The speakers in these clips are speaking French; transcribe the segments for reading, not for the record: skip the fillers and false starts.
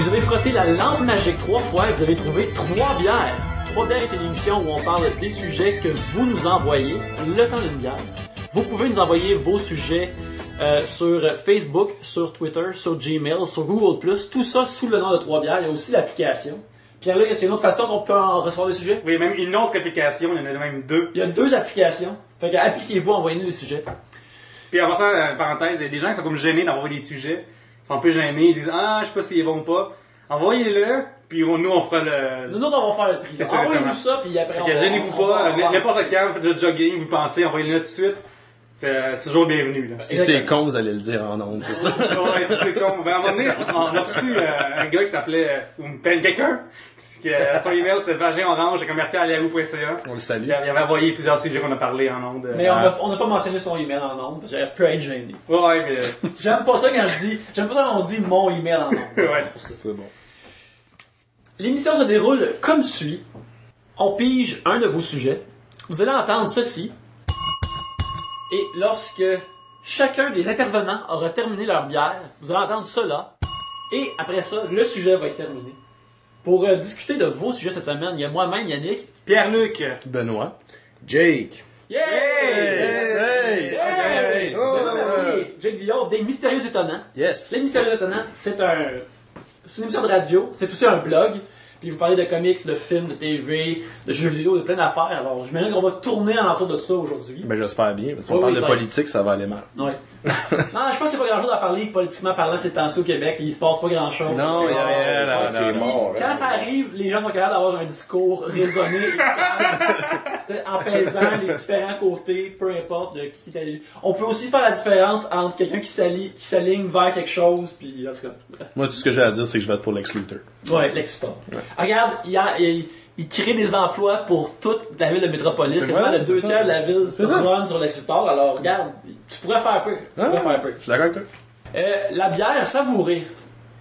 Vous avez frotté la lampe magique 3 fois et vous avez trouvé 3 bières. 3 bières est une émission où on parle des sujets que vous nous envoyez, le temps d'une bière. Vous pouvez nous envoyer vos sujets sur Facebook, sur Twitter, sur Gmail, sur Google+, tout ça sous le nom de 3 bières. Il y a aussi l'application. Pierre-Luc, est-ce qu'il y a une autre façon qu'on peut en recevoir des sujets? Oui, même une autre application, il y en a même 2. Il y a 2 applications. Fait que appliquez-vous, envoyez-nous des sujets. Puis en passant, parenthèse, il y a des gens qui sont comme gênés d'envoyer des sujets. Ils sont un peu gênés, ils disent « Ah, je sais pas s'ils vont pas. » Envoyez-le, puis nous on fera le... Nous autres, on va faire le tri. Envoyez-nous ça, puis après on va... Gênez-vous pas, n'importe quand, faites du jogging, vous pensez, envoyez-le tout de suite. C'est toujours bienvenu. Là. Si c'est con, vous allez le dire en ondes, c'est ça? Ouais, si c'est con. Ben, à un moment donné, on a reçu un gars qui s'appelait... quelqu'un qui son email c'était vaginorange@yahoo.ca. On le salue. Il avait envoyé plusieurs sujets qu'on a parlé en ondes. Mais on n'a pas mentionné son email en ondes, parce qu'il peut être gêné. Ouais, mais... J'aime pas ça quand je dis... J'aime pas ça quand on dit mon email en ondes. Ouais, c'est pour ça. C'est bon. L'émission se déroule comme suit. On pige un de vos sujets. Vous allez entendre ceci. Et lorsque chacun des intervenants aura terminé leur bière, vous allez entendre cela. Et après ça, le sujet va être terminé. Pour discuter de vos sujets cette semaine, il y a moi-même, Yannick. Pierre-Luc. Benoît. Jake. Yeah! Hey! Hey! Merci. Jake Villard, des Mystérieux Étonnants. Yes. Les Mystérieux Étonnants, c'est une émission de radio, c'est aussi un blog. Puis vous parlez de comics, de films, de TV, de jeux vidéo, de plein d'affaires. Alors, j'imagine qu'on va tourner en entour de ça aujourd'hui. Ben, j'espère bien. Si on Oui, parle oui, de ça politique, ça va aller mal. Ouais. Non, je pense que c'est pas grand chose à parler politiquement parlant ces temps-ci au Québec. Il se passe pas grand chose. Non, il y a rien là. C'est mort. Quand ça arrive, les gens sont capables d'avoir un discours raisonné et calme, en pesant les différents côtés, peu importe de qui t'allie. On peut aussi faire la différence entre quelqu'un qui s'aligne vers quelque chose, puis en tout cas, bref. Moi, tout ce que j'ai à dire, c'est que je vais être pour Lex Luthor. Ouais, Lex Luthor. Regarde, il crée des emplois pour toute la ville de Métropolis. C'est C'est vrai, vraiment le c'est 2 ça. tiers de la ville C'est ça. run sur Lex Luthor. Alors, regarde, tu pourrais faire peu. Je suis d'accord avec toi. La bière savourée,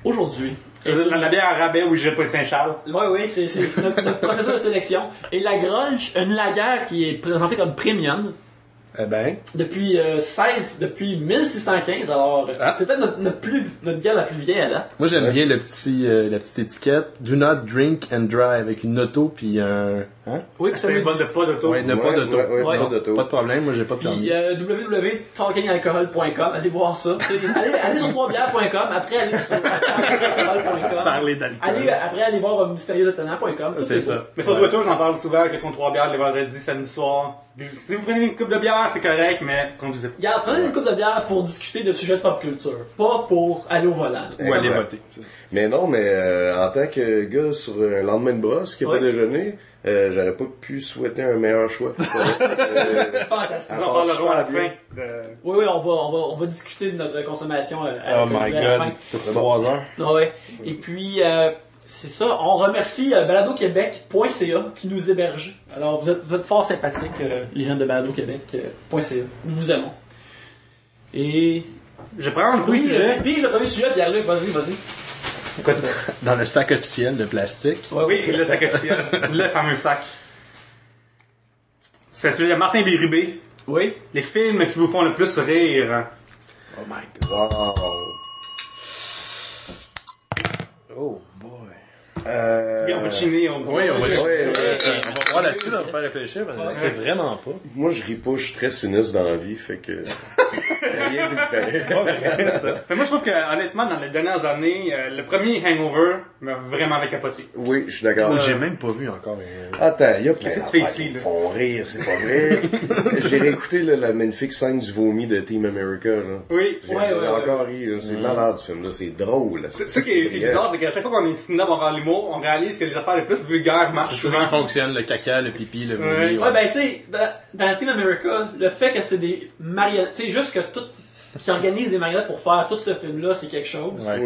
aujourd'hui. La bière à rabais où j'irai pas Saint-Charles. Oui, c'est notre processus de sélection. Et la Grolsch, une lager qui est présentée comme premium Eh ben, depuis 1615. Alors, c'est peut-être notre bière la plus vieille à date. moi j'aime bien la petite étiquette. Do not drink and drive avec une auto puis un... Hein? Oui, puis ça C'est veut une bonne dire... de pas d'auto. Ouais, n'a pas d'auto. Ouais. Pas d'auto. Pas de problème, moi j'ai pas de permis. Puis www.talkingalcohol.com, allez voir ça. Allez sur 3bières.com, après allez sur talkingalcohol.com. Parler d'alcool. Après allez voir mystérieuxétonnant.com. C'est ça. Mais sur Twitter, j'en parle souvent avec le compte 3 bières les vendredis, samedi soir. Si vous prenez une coupe de bière, c'est correct, mais conduisez pas. Regarde, prenez une coupe de bière pour discuter de sujets de pop culture, pas pour aller au volant. Ou aller Exact. voter. Mais non, mais en tant que gars sur un lendemain de brosse qui n'a Ouais. pas déjeuné, j'aurais pas pu souhaiter un meilleur choix. Fantastique. On parlera à la super fin. bien. Oui, on va discuter de notre consommation Oh my à la fin. god. T'as 3 heures. Ouais. Et puis, c'est ça. On remercie baladoquebec.ca qui nous héberge. Alors, vous êtes fort sympathiques, les gens de baladoquebec.ca. Nous vous aimons. Et... Je prends le premier Oui, sujet. puis le premier sujet, Pierre-Luc, vas-y. Dans le sac officiel de plastique. Oui, le sac officiel. Le fameux sac. C'est celui de Martin Bérubé. Oui. Les films qui vous font le plus rire. Oh my god. Wow. Oh boy. Oui, on va chiner. Oui, on va Ouais, on va voir là-dessus, on va pas réfléchir, mais c'est vraiment pas. Moi, je ris pas, je suis très sinistre dans la vie, fait que... Rien qui me fait rire. Mais moi, je trouve que, honnêtement, dans les dernières années, le premier Hangover m'a vraiment capoté. Oui, je suis d'accord. J'ai même pas vu encore. Attends, il y a plein Qu'est-ce que tu d'affaires fais ici, qui me là? font rire, c'est pas vrai. J'ai réécouté là, la magnifique scène du vomi de Team America. Là. Oui. J'ai Ouais. encore ri, là. C'est malade ce film-là, c'est drôle. C'est ça qui est bizarre, c'est qu'à chaque fois qu'on est cinéma on rend l'humour, on réalise que les affaires les plus vulgaires marchent C'est ça souvent. qui fonctionne, le caca, le pipi, le vomi. Ouais, ben, tu sais, dans Team America, le fait que c'est des marionnettes, tu sais, juste que tout, qui organise des marionnettes pour faire tout ce film-là, c'est quelque chose. Ouais.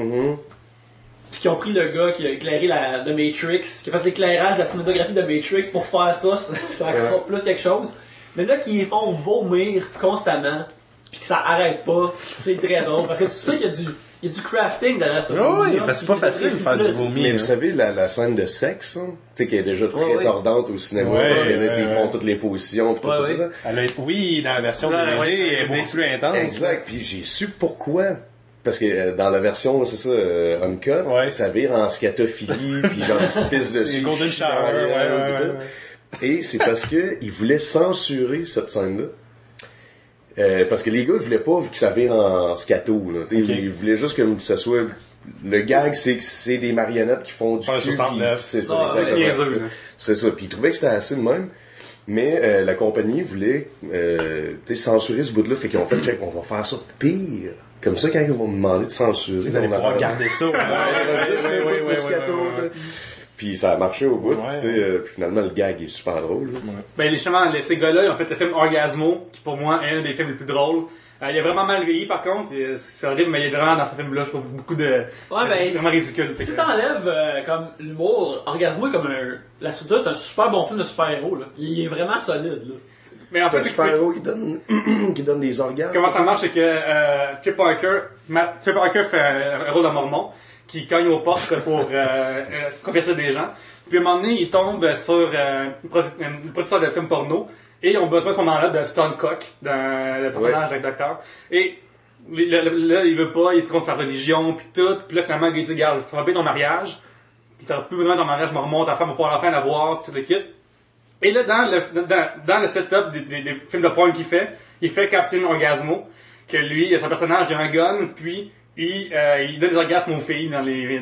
Puis qui ont pris le gars qui a éclairé The Matrix, qui a fait l'éclairage de la cinématographie de Matrix pour faire ça, c'est encore plus quelque chose. Mais là, qui les font vomir constamment, puis que ça arrête pas, c'est très drôle. Parce que tu sais qu'il y a du crafting derrière ça. Oui, parce que c'est pas facile de faire du vomi. Mais hein. vous savez, la scène de sexe, hein, tu sais, qui est déjà très ouais. tordante au cinéma, Ouais, parce qu'ils ouais. font toutes les positions, pis tout, Ouais, tout ouais. ça. Oui, dans la version Ouais, brisée, ouais. elle est beaucoup plus intense. Exact, puis j'ai su pourquoi. parce que dans la version, c'est ça, uncut, ça vire en scatophilie, puis genre il se pisse dessus. Les Golden Shower, Et c'est parce que ils voulaient censurer cette scène-là. Parce que les gars, ils voulaient pas que ça vire en scato, là. Ils voulaient juste que ça soit... Le gag, c'est que c'est des marionnettes qui font du cul. 69. C'est ça, exactement. C'est ça. Puis ils trouvaient que c'était assez de même. Mais la compagnie voulait censurer ce bout-là. Fait qu'ils ont fait, check, on va faire ça pire. Comme ça, quand ils vont me demander de censurer... Vous allez pouvoir garder ça. Puis ça a marché au bout. Puis finalement, le gag est super drôle. Ben, justement, ces gars-là, ils ont fait le film Orgasmo, qui pour moi est un des films les plus drôles. Il a vraiment mal vieilli, par contre. C'est horrible, mais il est vraiment dans ce film-là, je trouve beaucoup de... c'est vraiment ridicule. Si t'enlèves comme l'humour, Orgasmo est comme la structure, c'est un super bon film de super-héros, là. Il est vraiment solide, là. Mais en fait, c'est un super-héros qui donne des orgasmes. Comment ça marche, c'est que Trey Parker fait un rôle de mormon qui cogne aux portes pour converser des gens. Puis à un moment donné, il tombe sur une producteur de films porno et ils ont besoin à ce moment-là de Stone Cock, d'un personnage d'acteur. Et là, il veut pas, il est contre sa religion, puis tout. Puis là, finalement, il dit, regarde, tu vas payer ton mariage, puis t'auras plus besoin de ton mariage mormon, ta femme va pouvoir enfin l'avoir, puis tout le kit. Et là, dans le setup des films de porn qu'il fait, il fait Captain Orgasmo, que lui, son personnage, il a un gun, puis il donne des orgasmes aux filles dans les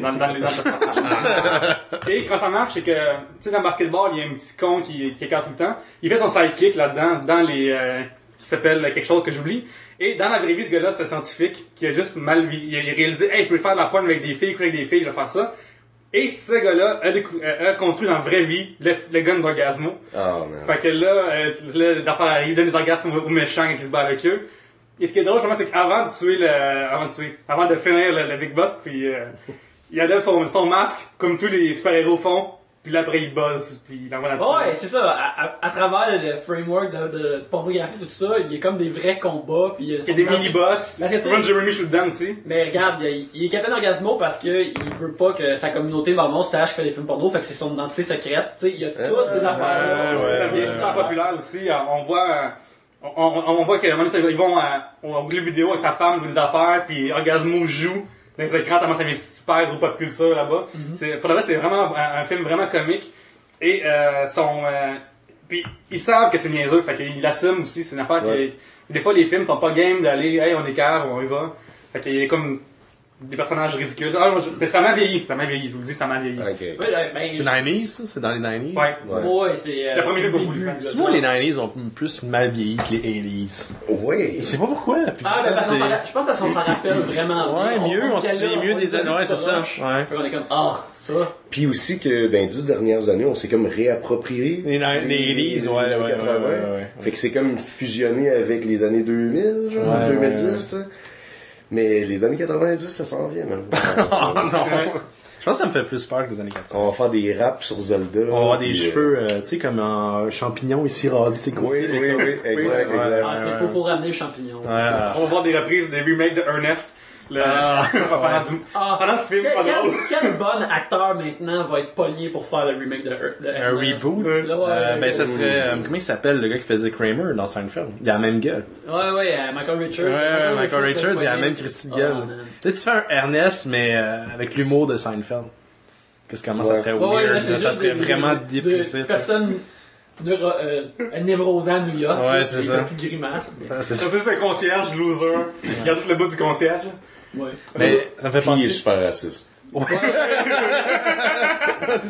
Et quand ça marche, c'est que, tu sais, dans le basketball, il y a un petit con qui écarte tout le temps. Il fait son sidekick là-dedans, qui s'appelle quelque chose que j'oublie. Et dans la vraie vie, ce gars-là, c'est un scientifique qui a juste il a réalisé, hey, je peux faire de la porn avec des filles, je vais faire ça. Et ce gars-là a construit dans la vraie vie le gun d'Orgasmo. Oh, man. Fait que là, d'affaires, il donne des orgasmes aux méchants qui se battent avec eux. Et ce qui est drôle, justement, c'est qu'avant de finir le Big Boss, puis il enlève son masque, comme tous les super-héros font, puis là, après, il buzz, puis il envoie la piscine. Ouais, c'est ça. À travers le framework de pornographie, tout ça, il y a comme des vrais combats, puis il y a des mini-boss. Ron Jeremy shoot down aussi. Mais regarde, il est Captain Orgasmo parce que il veut pas que sa communauté mormon sache qu'il fait des films porno, fait que c'est son identité secrète, tu sais, il y a toutes ces affaires-là. Ça devient super populaire aussi. On voit qu'à un moment donné, ils vont au bout de vidéo avec sa femme, ou des affaires, puis Orgasmo joue dans les écrans, tellement ça devient super gros pop culture là-bas. Pour le reste, c'est vraiment un film vraiment comique. Et puis ils savent que c'est niaiseux, fait qu'ils l'assument aussi. C'est une affaire qui... Des fois, les films sont pas game d'aller, hey, on est cave, on y va. Fait qu'il y a comme des personnages ridicules. Mais ça m'a vieilli, je vous le dis, ça m'a vieilli. Okay. C'est 90s, ça? C'est dans les 90s? Ouais, c'est le premier film pour vous. Moi, les 90s ont plus mal vieilli que les 80s. Oui. Je sais pas pourquoi. Je pense parce qu'on s'en rappelle vraiment. On se souvient mieux des années. Ouais, c'est ça. Fait qu'on est comme, ça. Puis aussi que dans les 10 dernières années, on s'est comme réapproprié les 80s, ouais. Fait que c'est comme fusionné avec les années 2000, genre, 2010, tu sais. Mais les années 90, ça s'en vient, même. Oh non! Je pense que ça me fait plus peur que les années 80. On va faire des raps sur Zelda. On va avoir des cheveux, tu sais, comme un champignon ici rasé, c'est cool. Oui, exact. Faut ramener le champignon. On va voir des reprises, des remakes de Ernest. Pendant le film, pas drôle. Quel bon acteur maintenant va être pogné pour faire le remake de un reboot? Ben, ça serait, comment il s'appelle le gars qui faisait Kramer dans Seinfeld? Il a la même gueule. Michael Richards. Michael Richards, il a la même Christy de gueule. Tu sais, tu fais un Ernest, mais avec l'humour de Seinfeld. Qu'est-ce comment ça serait weird? Ça serait vraiment dépressif. Personne névrosant à New York. Ouais, c'est ça. Plus de grimace. C'est un concierge loser. Il regarde juste le bout du concierge. Ouais. Mais ça me fait penser. Il est super raciste.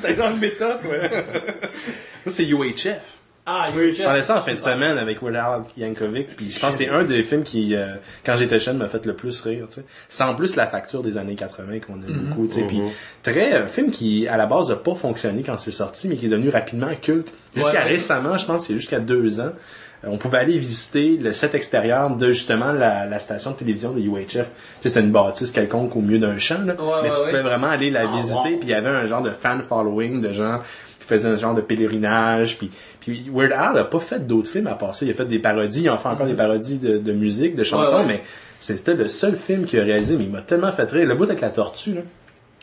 T'es dans le méthode, ouais. Moi, c'est UHF. UHF. Je parlais ça en fin de semaine avec Weird Al Yankovic, puis je pense que c'est un des films qui, quand j'étais jeune, m'a fait le plus rire, tu sais. C'est en plus la facture des années 80 qu'on aime beaucoup, tu sais. Puis un film qui, à la base, n'a pas fonctionné quand c'est sorti, mais qui est devenu rapidement culte. Jusqu'à récemment, je pense, c'est jusqu'à 2 ans. On pouvait aller visiter le set extérieur de justement la station de télévision de UHF. Tu sais, c'était une bâtisse quelconque au milieu d'un champ, là. Mais tu pouvais vraiment aller la visiter, puis il y avait un genre de fan following de gens qui faisaient un genre de pèlerinage, puis Weird Al a pas fait d'autres films à part ça. Il a fait des parodies, il en fait encore des parodies de musique, de chansons, mais c'était le seul film qu'il a réalisé, mais il m'a tellement fait rire. Le bout avec la tortue, là.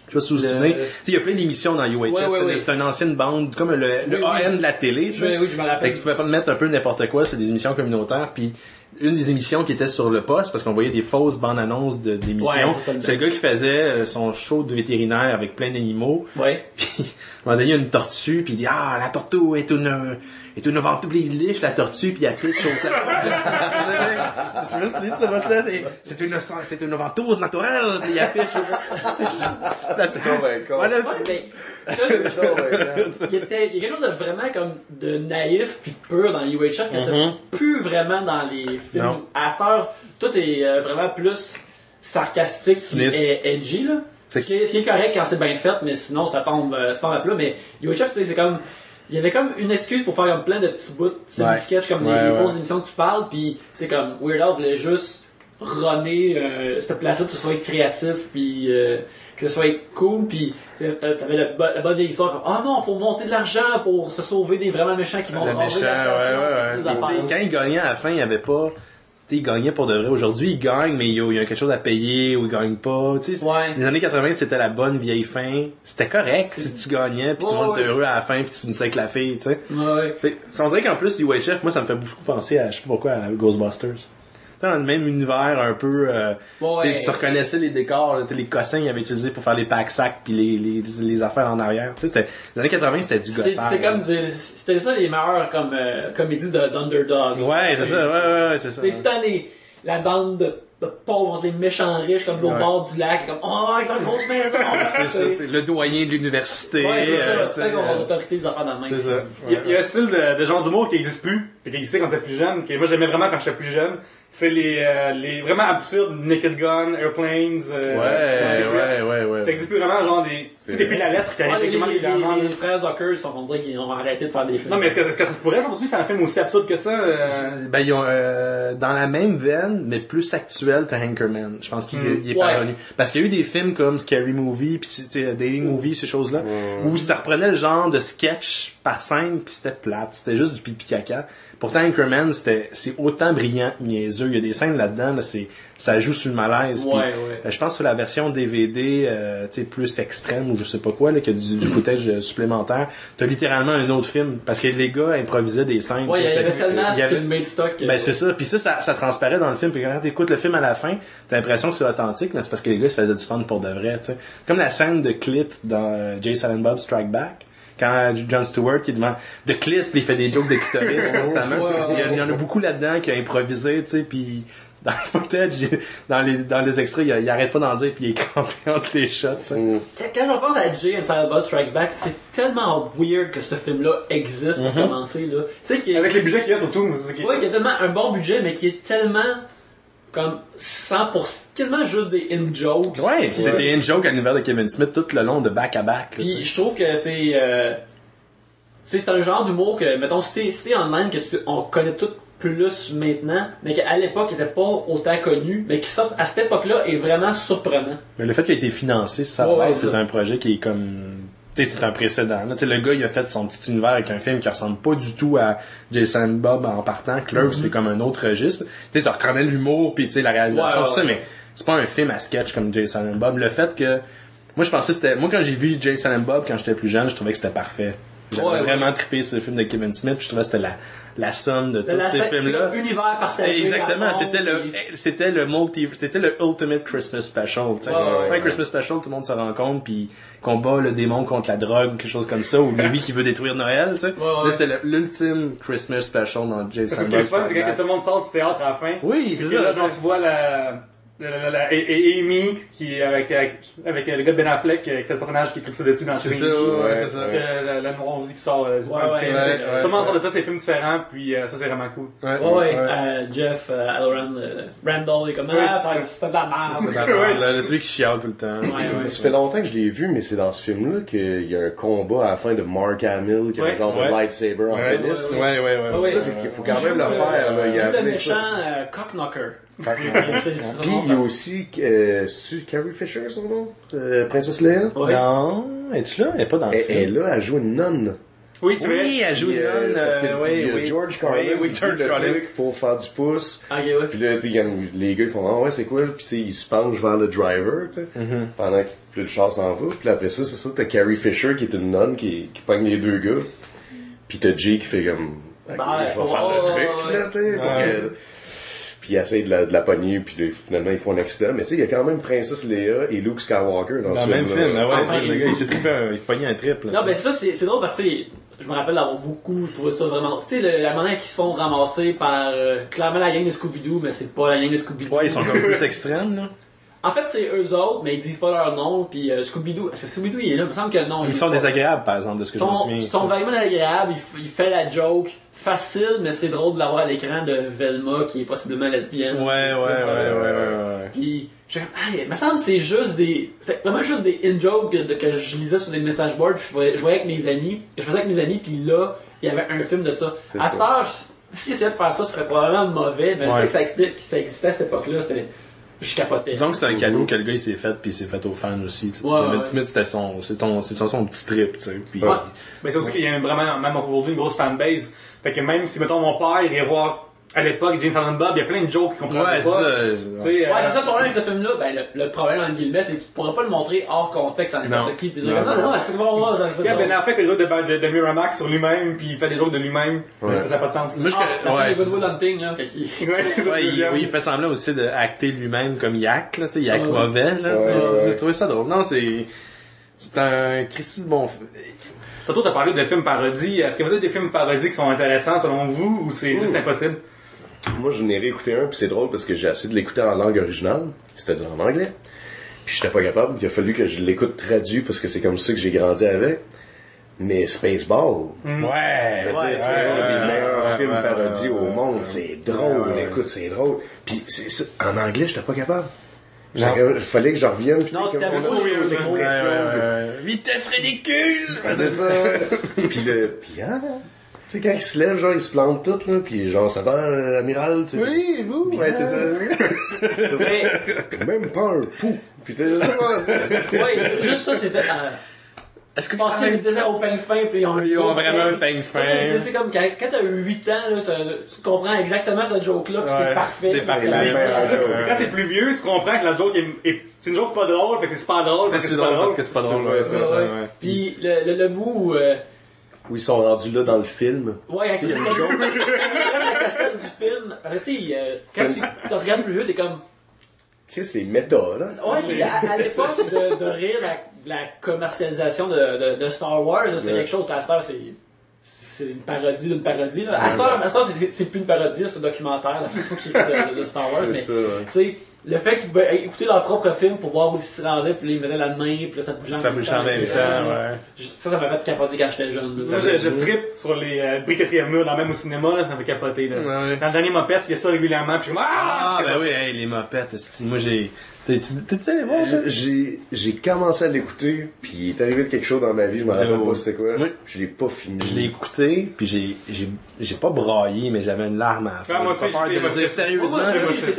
Je sais pas si vous vous souvenez. Il y a plein d'émissions dans UHF. C'est une ancienne bande, comme le AM de la télé. Oui, je me rappelle. Fait que tu pouvais pas mettre un peu n'importe quoi, c'est des émissions communautaires. Puis une des émissions qui était sur le poste, parce qu'on voyait des fausses bandes annonces d'émissions. Ouais, c'est le gars qui faisait son show de vétérinaire avec plein d'animaux. Ouais. Puis, à un moment donné, il y a une tortue, puis il dit, ah, la tortue est une ventouse, puis il liche la tortue, puis il appuie sur le Je me suis dit, ce vote-là, c'est une ventouse naturelle, puis il appuie sur Voilà, mais ça, il y a quelque chose de vraiment comme de naïf puis de pur dans UHF que t'as plus vraiment dans les films. Non. À cette heure, tout est vraiment plus sarcastique et edgy, là. Ce qui est correct quand c'est bien fait, mais sinon ça tombe à plat. Mais UHF, c'est comme... Il y avait comme une excuse pour faire comme plein de petits bouts, des sketchs comme les fausses émissions que tu parles, puis c'est comme Weird Al voulait juste runner cette place-là pour que ce soit créatif, puis que ce soit cool, puis t'avais la bonne vieille histoire comme ah non, faut monter de l'argent pour se sauver des vraiment méchants qui vont le méchant, quand il gagnait à la fin, il y avait pas... il gagnait pour de vrai. Aujourd'hui, il gagne, mais il y a quelque chose à payer ou il gagne pas. Les années 80, c'était la bonne vieille fin. C'était correct si tu gagnais, puis tout le monde était heureux à la fin, puis tu finissais avec la fille. On dirait qu'en plus, UHF, moi, ça me fait beaucoup penser à, je sais pas pourquoi, à Ghostbusters. Dans le même univers un peu tu reconnaissais les décors, les cossins qu'ils avaient utilisés pour faire les pack-sacs puis les affaires en arrière. C'était les années 80, c'était du gossage. C'est comme c'était ça les meilleures comme comédies d'underdog. Ouais, c'est ça. Ouais, c'est ça. C'est tout le temps la bande de pauvres, des méchants riches comme au bord du lac, comme oh, avec une grosse maison. C'est ça, le doyen de l'université. Ouais, c'est ça. C'est ça qu'on va autorité des affaires dans le même. C'est ça. Il y a un style de genre d'humour qui n'existe plus, puis qui existait quand t'étais plus jeune, que moi j'aimais vraiment quand j'étais plus jeune. C'est les vraiment absurdes Naked Gun, Airplanes. Ouais. Ça existe plus vraiment, genre des. Tu sais, depuis la lettre qui arrive régulièrement. Les frères Zucker, ils sont on dirait qu'ils ont arrêté de faire des films. Non, mais est-ce que ça pourrait aujourd'hui faire un film aussi absurde que ça? Ben, ils ont, dans la même veine, mais plus actuel, t'as Anchorman. Je pense qu'il est parvenu. Parce qu'il y a eu des films comme Scary Movie, pis Dating Movie, ces choses-là, où ça reprenait le genre de sketch par scène, pis c'était plate. C'était juste du pipi caca. Pourtant, Anchorman, c'est autant brillant, niaiseux. Il y a des scènes là-dedans, là, ça joue sur le malaise. Je pense sur la version DVD, plus extrême ou je sais pas quoi, là, qu'il y a du footage supplémentaire. T'as littéralement un autre film. Parce que les gars improvisaient des scènes. Ouais, il y avait tellement filmé de stock. Ben, c'est ça. Puis ça transparaît dans le film. Puis quand t'écoutes le film à la fin, t'as l'impression que c'est authentique, mais c'est parce que les gars se faisaient du fun pour de vrai, tu sais. Comme la scène de Clit dans Jay Silent Bob Strike Back. Quand Jon Stewart il demande de clit, puis il fait des jokes de clitoris constamment. Il y en a beaucoup là-dedans qui a improvisé, tu sais, puis dans le footage, dans les extraits, il arrête pas d'en dire, puis il est crampé entre les shots. Quand je pense à Jay and Silent Bob Strikes Back, c'est tellement weird que ce film-là existe pour commencer là. Tu sais avec les budgets qu'il y a surtout. Oui, il y a tellement un bon budget, mais qui est tellement comme 100%, quasiment juste des in-jokes. Ouais, pis c'est des in-jokes à l'univers de Kevin Smith tout le long de back-à-back. Puis je trouve que c'est un genre d'humour que, mettons, si t'es online, que on connaît tout plus maintenant, mais qu'à l'époque était pas autant connu, mais qui sort à cette époque-là est vraiment surprenant. Mais le fait qu'il a été financé, c'est un projet qui est comme... Tu sais, c'est un précédent. Là, le gars, il a fait son petit univers avec un film qui ressemble pas du tout à Jason Bob en partant. Clerks, c'est comme un autre registre. Tu sais, tu reconnais l'humour puis tu sais la réalisation, tout ça, mais c'est pas un film à sketch comme Jason Bob. Le fait que moi, je pensais moi quand j'ai vu Jason Bob quand j'étais plus jeune, je trouvais que c'était parfait. J'avais vraiment trippé ce film de Kevin Smith, puis je trouvais que c'était la somme de tous ces films-là. L'univers partagé. Exactement, c'était le ultimate Christmas special, tu sais. Un Christmas special, tout le monde se rencontre puis combat le démon contre la drogue, quelque chose comme ça, ou lui qui veut détruire Noël, tu sais. Là, c'était l'ultime Christmas special dans Jason Bob. Ce qui est fun, c'est quand tout le monde sort du théâtre à la fin. Oui, c'est ça. Là, genre, tu vois et Amy qui est avec le gars de Ben Affleck qui a le personnage qui est clipsé dessus dans le film. C'est ça. La noisie qui sort du film. Tout le monde sort de tous ces films différents, puis ça c'est vraiment cool. Jeff Halloran Randall est comme c'est de la merde. Celui qui chiale tout le temps. Ça fait longtemps que je l'ai vu, mais c'est dans ce film-là qu'il y a un combat à la fin de Mark Hamill qui a un genre de lightsaber en tennis. Ça, c'est qu'il faut quand même le faire. Il joue le méchant Cockknocker. Puis il y a aussi Carrie Fisher, son nom, Princesse Leia. Non, es-tu là? Elle est pas dans le film. Elle est là, elle joue une nonne. Oui, tu elle joue une nonne. George Carlin pour faire du pouce. Puis là, les gars ils font c'est quoi? Puis ils se penchent vers le driver, tu sais, pendant que le char s'en va. Puis après ça, c'est ça, t'as Carrie Fisher qui est une nonne qui pogne les deux gars. Puis t'as Jay qui fait comme je vais faire le truc là, tu sais. puis ils essayent de la pogner, puis finalement ils font un accident. Mais tu sais, il y a quand même Princesse Leia et Luke Skywalker dans Dans ce le même film, là. le gars, il s'est trippé, il pognait un trip, là. Non, ben ça, c'est drôle parce que, tu sais, je me rappelle d'avoir beaucoup trouvé ça vraiment. Tu sais, la manière qu'ils se font ramasser par clairement la gang de Scooby-Doo, mais c'est pas la gang de Scooby-Doo. Ouais, ils sont comme plus extrêmes, là. En fait, c'est eux autres, mais ils disent pas leur nom. Puis Scooby-Doo, est-ce que Scooby-Doo il est là? Il me semble que non. Ils sont désagréables, par exemple, de ce que je me souviens. Ils sont vraiment désagréables. Il fait la joke facile, mais c'est drôle de l'avoir à l'écran de Velma qui est possiblement lesbienne. Ouais. Puis j'ai comme, il me semble que c'était vraiment juste des in-jokes que je lisais sur des message boards. Je voyais avec mes amis. Je faisais avec mes amis, puis là, il y avait un film de ça. À cette heure, si essayait de faire ça, ce serait probablement mauvais, mais je sais que ça explique que ça existait à cette époque-là. Je capotais. Disons que c'est un cadeau que le gars il s'est fait, puis il s'est fait aux fans aussi. Kevin Smith, c'était son petit trip, tu sais. Puis, Mais c'est aussi qu'il y a vraiment, même aujourd'hui, une grosse fanbase. Fait que même si, mettons, mon père irait voir à l'époque James Silent Bob, il y a plein de jokes qu'on comprend pas. c'est ça. C'est ça le problème avec ce film-là. Ben, le problème, entre guillemets, c'est que tu pourras pas le montrer hors contexte à n'importe qui. Puis dire, non, c'est bon, moi, il y a Ben Affleck fait des jokes de Miramax sur lui-même, puis il fait des jokes de lui-même. Ouais. Ça n'a pas de sens. Moi, c'est Good Will Hunting, là, il fait semblant aussi de acter lui-même comme Yak, là, tu sais, Yak mauvais, là. J'ai trouvé ça drôle. Non, c'est un Christy de bon film. Tantôt, t'as parlé de films parodies. Est-ce que vous avez des films parodies qui sont intéressants selon vous, ou c'est juste impossible? Moi, j'en ai réécouté un, puis c'est drôle parce que j'ai essayé de l'écouter en langue originale, c'est-à-dire en anglais. Puis j'étais pas capable, il a fallu que je l'écoute traduit parce que c'est comme ça que j'ai grandi avec. Mais Spaceball, c'est un des meilleurs films parodies au monde. C'est drôle, écoute, c'est drôle. Puis en anglais, j'étais pas capable. Il fallait que j'en revienne, puis non, comme on a aux expressions. Vitesse ridicule! C'est ça. Puis tu sais, quand il se lève, genre, il se plante tout, là, pis genre, ça va, amiral, tu sais. Oui, vous? Ouais, c'est ça. Même pas un fou. Pis tu sais, je sais pas. Ouais, juste ça, c'était... Est-ce que penser qu'ils étaient au peigne fin, puis ils ont vraiment un peigne fin. C'est comme quand t'as 8 ans, là, tu comprends exactement ce joke-là, pis c'est parfait. C'est parfait. Quand t'es plus vieux, tu comprends que la joke c'est une joke pas drôle, fait que c'est pas drôle, c'est drôle parce que c'est pas drôle. C'est ça. Puis le bout où ils sont rendus là dans le film. Ouais, quand la cassette du film, tu sais, quand tu regardes plus vieux, t'es comme... C'est méta, là. Ouais, à l'époque de rire la commercialisation de Star Wars, c'était quelque chose. À Star, c'est une parodie d'une parodie. Là. À Star, c'est plus une parodie, c'est un documentaire, la façon qu'ils rit de Star Wars. Mais, tu sais, le fait qu'ils pouvaient écouter leur propre film pour voir où ils se rendaient, puis là, ils mettaient la main, puis là, ça bougeait en même temps. Ça m'a fait capoter quand j'étais jeune. Moi, je trippe sur les briqueteries à mur, même au cinéma, là, ça m'a fait capoter. Là. Ouais. Dans le dernier Moped, il y a ça régulièrement, puis ben oui, les mopettes. Moi, t'es allé voir ça? J'ai commencé à l'écouter, puis il est arrivé quelque chose dans ma vie, je me rappelle pas c'était quoi. Oui. Je l'ai pas fini. Je l'ai écouté, puis j'ai pas braillé, mais j'avais une larme à la fin. Moi aussi, pas peur de le dire sérieusement.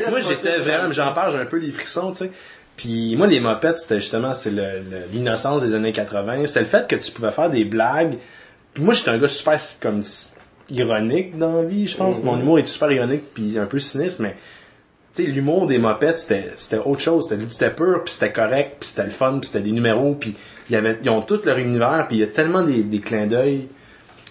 Moi, j'étais vraiment, j'en parle, j'ai un peu les frissons, tu sais. Puis moi, les mopettes, c'était justement, c'est l'innocence des années 80. C'était le fait que tu pouvais faire des blagues. Puis moi, j'étais un gars super comme ironique dans la vie, je pense. Mon humour est super ironique, puis un peu sinistre, mais tu sais, l'humour des mopettes, c'était autre chose. C'était pur, puis c'était correct, puis c'était le fun, puis c'était des numéros, puis ils ont tout leur univers, puis il y a tellement des clins d'œil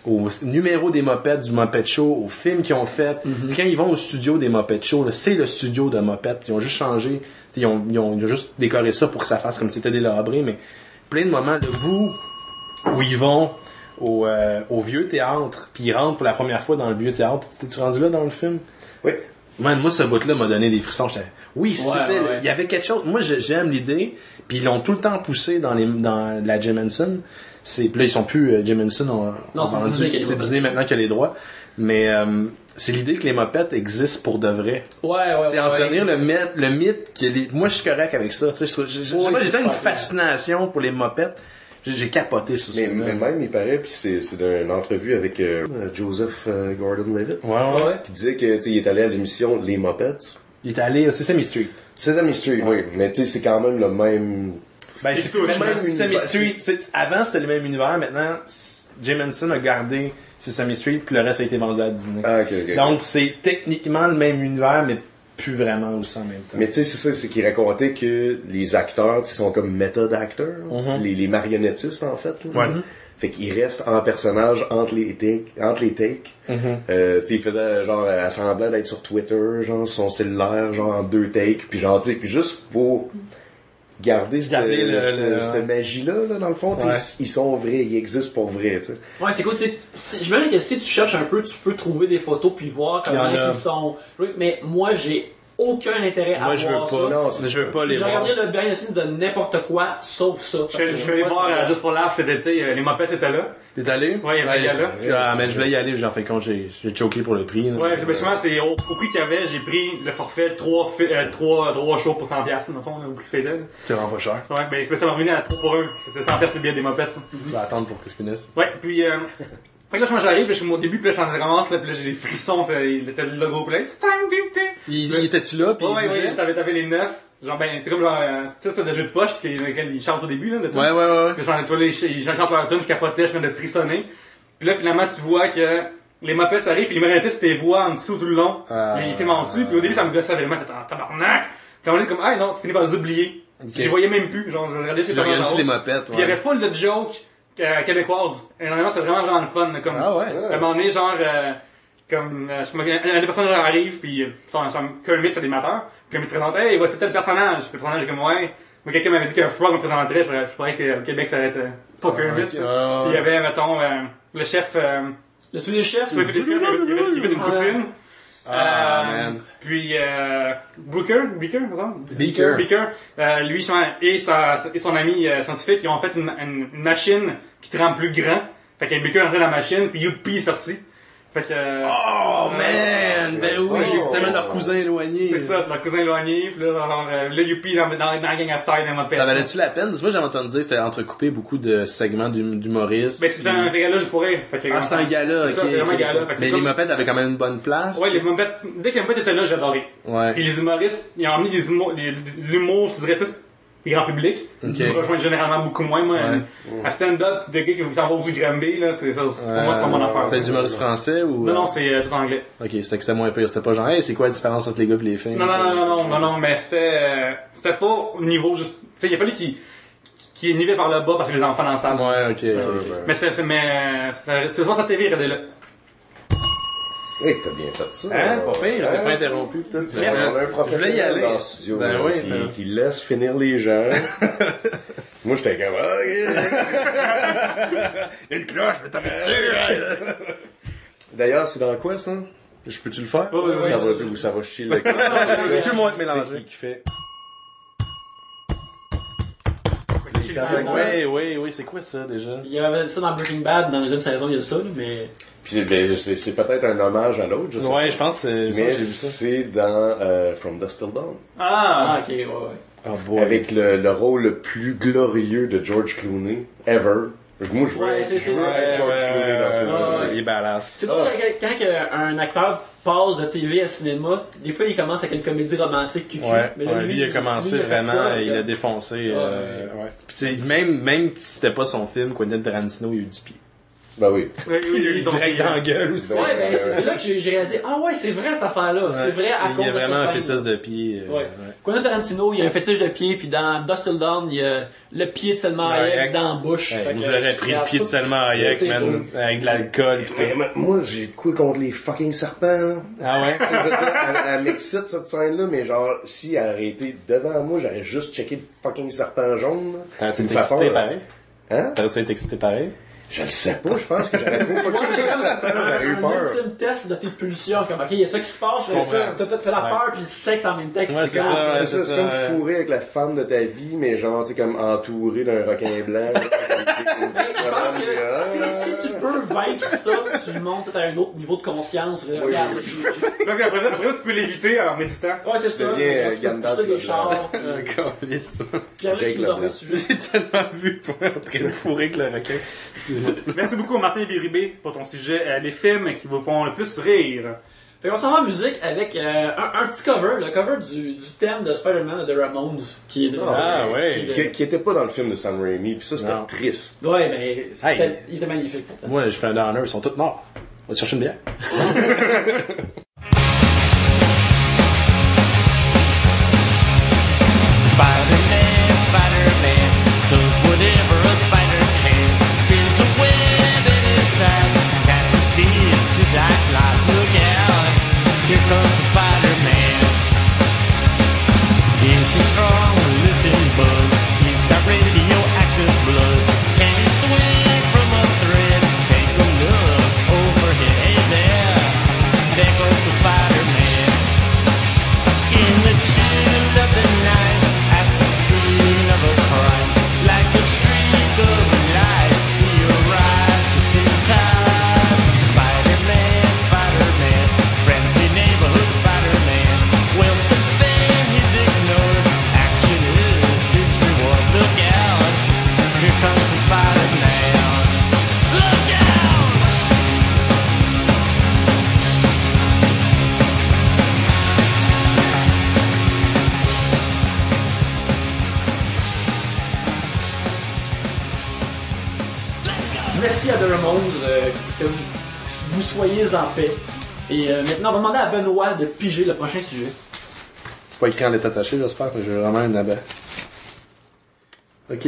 aux numéros des mopettes, du Moped Show, aux films qu'ils ont fait. Quand ils vont au studio des Moped Show, c'est le studio de mopettes. Ils ont juste changé. Ils ont juste décoré ça pour que ça fasse comme si c'était délabré, mais plein de moments debout où ils vont au vieux théâtre, puis ils rentrent pour la première fois dans le vieux théâtre. T'es-tu rendu là dans le film? Oui. Man, moi, ce bout-là m'a donné des frissons. Oui, il y avait quelque chose. Moi, j'aime l'idée, puis ils l'ont tout le temps poussé dans la Jim Henson. Puis là, ils sont plus Jim Henson. Non, c'est Disney maintenant qui a les droits. Mais c'est l'idée que les mopettes existent pour de vrai. Ouais. Entretenir le mythe que moi, je suis correct avec ça. J'ai une fascination pour les mopettes. J'ai capoté sur ça. Mais même, il paraît, puis c'est d'une entrevue avec Joseph Gordon-Levitt. Ouais. Qui disait que il est allé à l'émission Les Muppets. Il est allé au Sesame Street. Sesame Street, oui. Mais tu sais, c'est quand même le même... Ben, c'est le même Sesame Street. Avant, c'était le même univers. Maintenant, Jim Henson a gardé Sesame Street, puis le reste a été vendu à Disney. Okay. Donc, c'est techniquement le même univers, mais plus vraiment aussi en même temps. Mais tu sais, c'est ça, c'est qu'il racontait que les acteurs, sont comme méthode acteurs, les marionnettistes en fait. Ouais. Fait qu'il reste en personnage entre les takes. Tu sais, il faisait genre semblant d'être sur Twitter, genre son cellulaire, genre en 2 takes, puis genre, tu sais, puis juste pour garder cette magie-là, là, dans le fond, tu sais, ils sont vrais, ils existent pour vrai, tu sais. Ouais, c'est cool, j'imagine que si tu cherches un peu, tu peux trouver des photos puis voir comment ils sont. Mais moi, j'ai aucun intérêt à voir ça. Non, je veux pas les voir. J'ai regardé le behind the scenes de n'importe quoi, sauf ça. Je vais aller voir Just for Laugh cet été, les Muppets étaient là. T'es allé? Ouais, il y avait un gars là. Mais je voulais y aller, j'en fais compte, j'ai choqué pour le prix. Là. Ouais, souvent, c'est au prix qu'il y avait, j'ai pris le forfait 3 shows pour 100$, dans le fond, au prix que c'était. C'est vraiment pas cher. Ouais, ben, ça m'a revenu à 3 pour 1. C'était 100$ le billet des Muppets. Je vais attendre pour que ça finisse. Ouais, puis, fait que là, j'arrive, puis je suis au début, puis là, ça commence, là, puis là, j'ai des frissons, il était le logo, puis là, it's time to... Il était-tu là, puis ouais, t'avais les 9. Genre, ben, c'est comme genre, tu sais, t'as des jeux de poche, ils chantent au début, là, le truc. Ouais. Puis toi, ils chantent leur tune, je capotais, je viens de frissonner. Puis là, finalement, tu vois que les Muppets arrivent, puis l'immoralité, c'était tes voix en dessous tout le long. Les films en dessous, puis au début, ça me gossait vraiment, t'es en tabarnak. Puis on est comme, ah non, tu finis par les oublier. Je les voyais même plus, genre, je regardais ces personnages. Tu regardais les Muppets, Puis il y avait full de jokes québécoises. Énormément, c'est vraiment le fun, comme, à un moment donné, genre, comme, un des personnages arrive, puis, Kermit, c'est l'animateur. Kermit présente, hey, voici tel personnage. Puis le personnage est comme, ouais. Moi, quelqu'un m'avait dit qu'un frog me présenterait, je croyais que au Québec, ça allait être pas Kermit. Puis il y avait, mettons, le chef, le soulier chef, il fait une poutine. Man. Puis Beaker, lui et son ami scientifique, ils ont fait une machine qui te rend plus grand. Fait que Beaker est rentré dans la machine, puis Youpi est sorti. Fait que oh man, ben oui, c'est tellement leur cousin éloigné. C'est ça, c'est leur cousin éloigné, puis là Youpi dans la gang à Style dans ma Ça valait-tu la peine? Moi j'avais entendu dire que c'était entrecoupé beaucoup de segments d'humoristes. Ben c'est un gars-là, je pourrais. C'est un gars-là, ok. Mais les Muppets avaient quand même une bonne place. Ouais, les Muppets, dès que les Muppets étaient là, j'adorais. Ouais. Puis les humoristes, ils ont mis de l'humour, je dirais plus grand public. Qui me rejoint généralement beaucoup moins, moi. À stand-up, des gars qui s'en vont au Granby, là, c'est ça, pour moi, c'est pas mon affaire. C'est du humoriste français ou? Non, c'est tout anglais. Ok, c'était moins pire. C'était pas genre, hey, c'est quoi la différence entre les gars et les filles? Non, mais c'était pas au niveau juste, tu sais, il a fallu qu'il est nivelé par le bas parce que les enfants dans la salle. Ouais, ok. Mais c'est souvent sa TV, regardez-là. Hey, t'as bien fait ça. Pas pire, je t'ai pas interrompu, peut-être. On a un professionnel dans le studio qui laisse finir les gens. Moi, j'étais comme, une cloche, je vais t'arrêter dessus. D'ailleurs, c'est dans quoi, ça? Je peux-tu le faire? Oui. Ça va chier le cœur. Tu moins être mélangé. Qui fait... Oui, c'est quoi ça, déjà? Il y avait ça dans Breaking Bad, dans la deuxième saison, il y a ça, mais... Puis c'est peut-être un hommage à l'autre, je sais pas. Ouais, je pense que mais c'est dans From Dusk Till Dawn. Ok, ouais. Oh boy. Avec le rôle le plus glorieux de George Clooney ever. Moi, je vois c'est George Clooney dans ce film. Il est badass. C'est drôle quand un acteur passe de TV à cinéma, des fois il commence avec une comédie romantique cucu. Mais là, lui, il a commencé vraiment, il a défoncé. Puis même si c'était pas son film, Quentin Tarantino, il a eu du pied. Ben oui. Oui, il a eu direct dans la gueule aussi. Ouais, ben c'est là que j'ai réalisé, c'est vrai cette affaire-là. C'est vrai à cause de il y a vraiment un cette scène. fétiche de pied. Quentin Tarantino, il y a un fétiche de pied, puis dans Dusk Till Dawn, il y a le pied de Selma Hayek dans la bouche. Moi, j'aurais pris le pied de Selma Hayek, man, avec de l'alcool. Mais moi, j'ai quoi contre les fucking serpents? Ah ouais? Je veux dire, elle m'excite cette scène-là, mais genre, si elle aurait été devant moi, j'aurais juste checké le fucking serpent jaune. T'aurais-tu été excité pareil? Hein? T'aurais-tu été excité pareil? Je le sais pas, je pense que j'aurais pas focusé sur le serpent, j'aurais eu peur. Un ultime test de tes pulsions, comme ok, il y a ça qui se passe, t'as la peur puis le sexe en même temps. C'est comme fourrer avec la femme de ta vie, mais genre, tu sais, comme entouré d'un requin blanc. Je pense que si tu peux vaincre ça, tu montes à un autre niveau de conscience. Donc après ça, tu peux l'éviter en méditant. Ouais, c'est ça. Tu peux pousser des chars. J'ai tellement vu toi en train de fourrer avec le requin. Excusez-moi. Merci beaucoup Martin Béribé pour ton sujet, les films qui vous font le plus rire. Fait qu'on s'en va en musique avec un petit cover, le cover du thème de Spider-Man de The Ramones, qui est qui était pas dans le film de Sam Raimi, puis ça c'était triste. Ouais, mais il était magnifique pourtant. Moi, je fais un downer, ils sont tous morts. On va te chercher une bière. Spider-Man does whatever a spider can. Spins a web merci à Doraemon, que vous soyez en paix. Et maintenant, on va demander à Benoît de piger le prochain sujet. C'est pas écrit en lettres attachées, j'espère, mais j'ai vraiment un abat. Ok.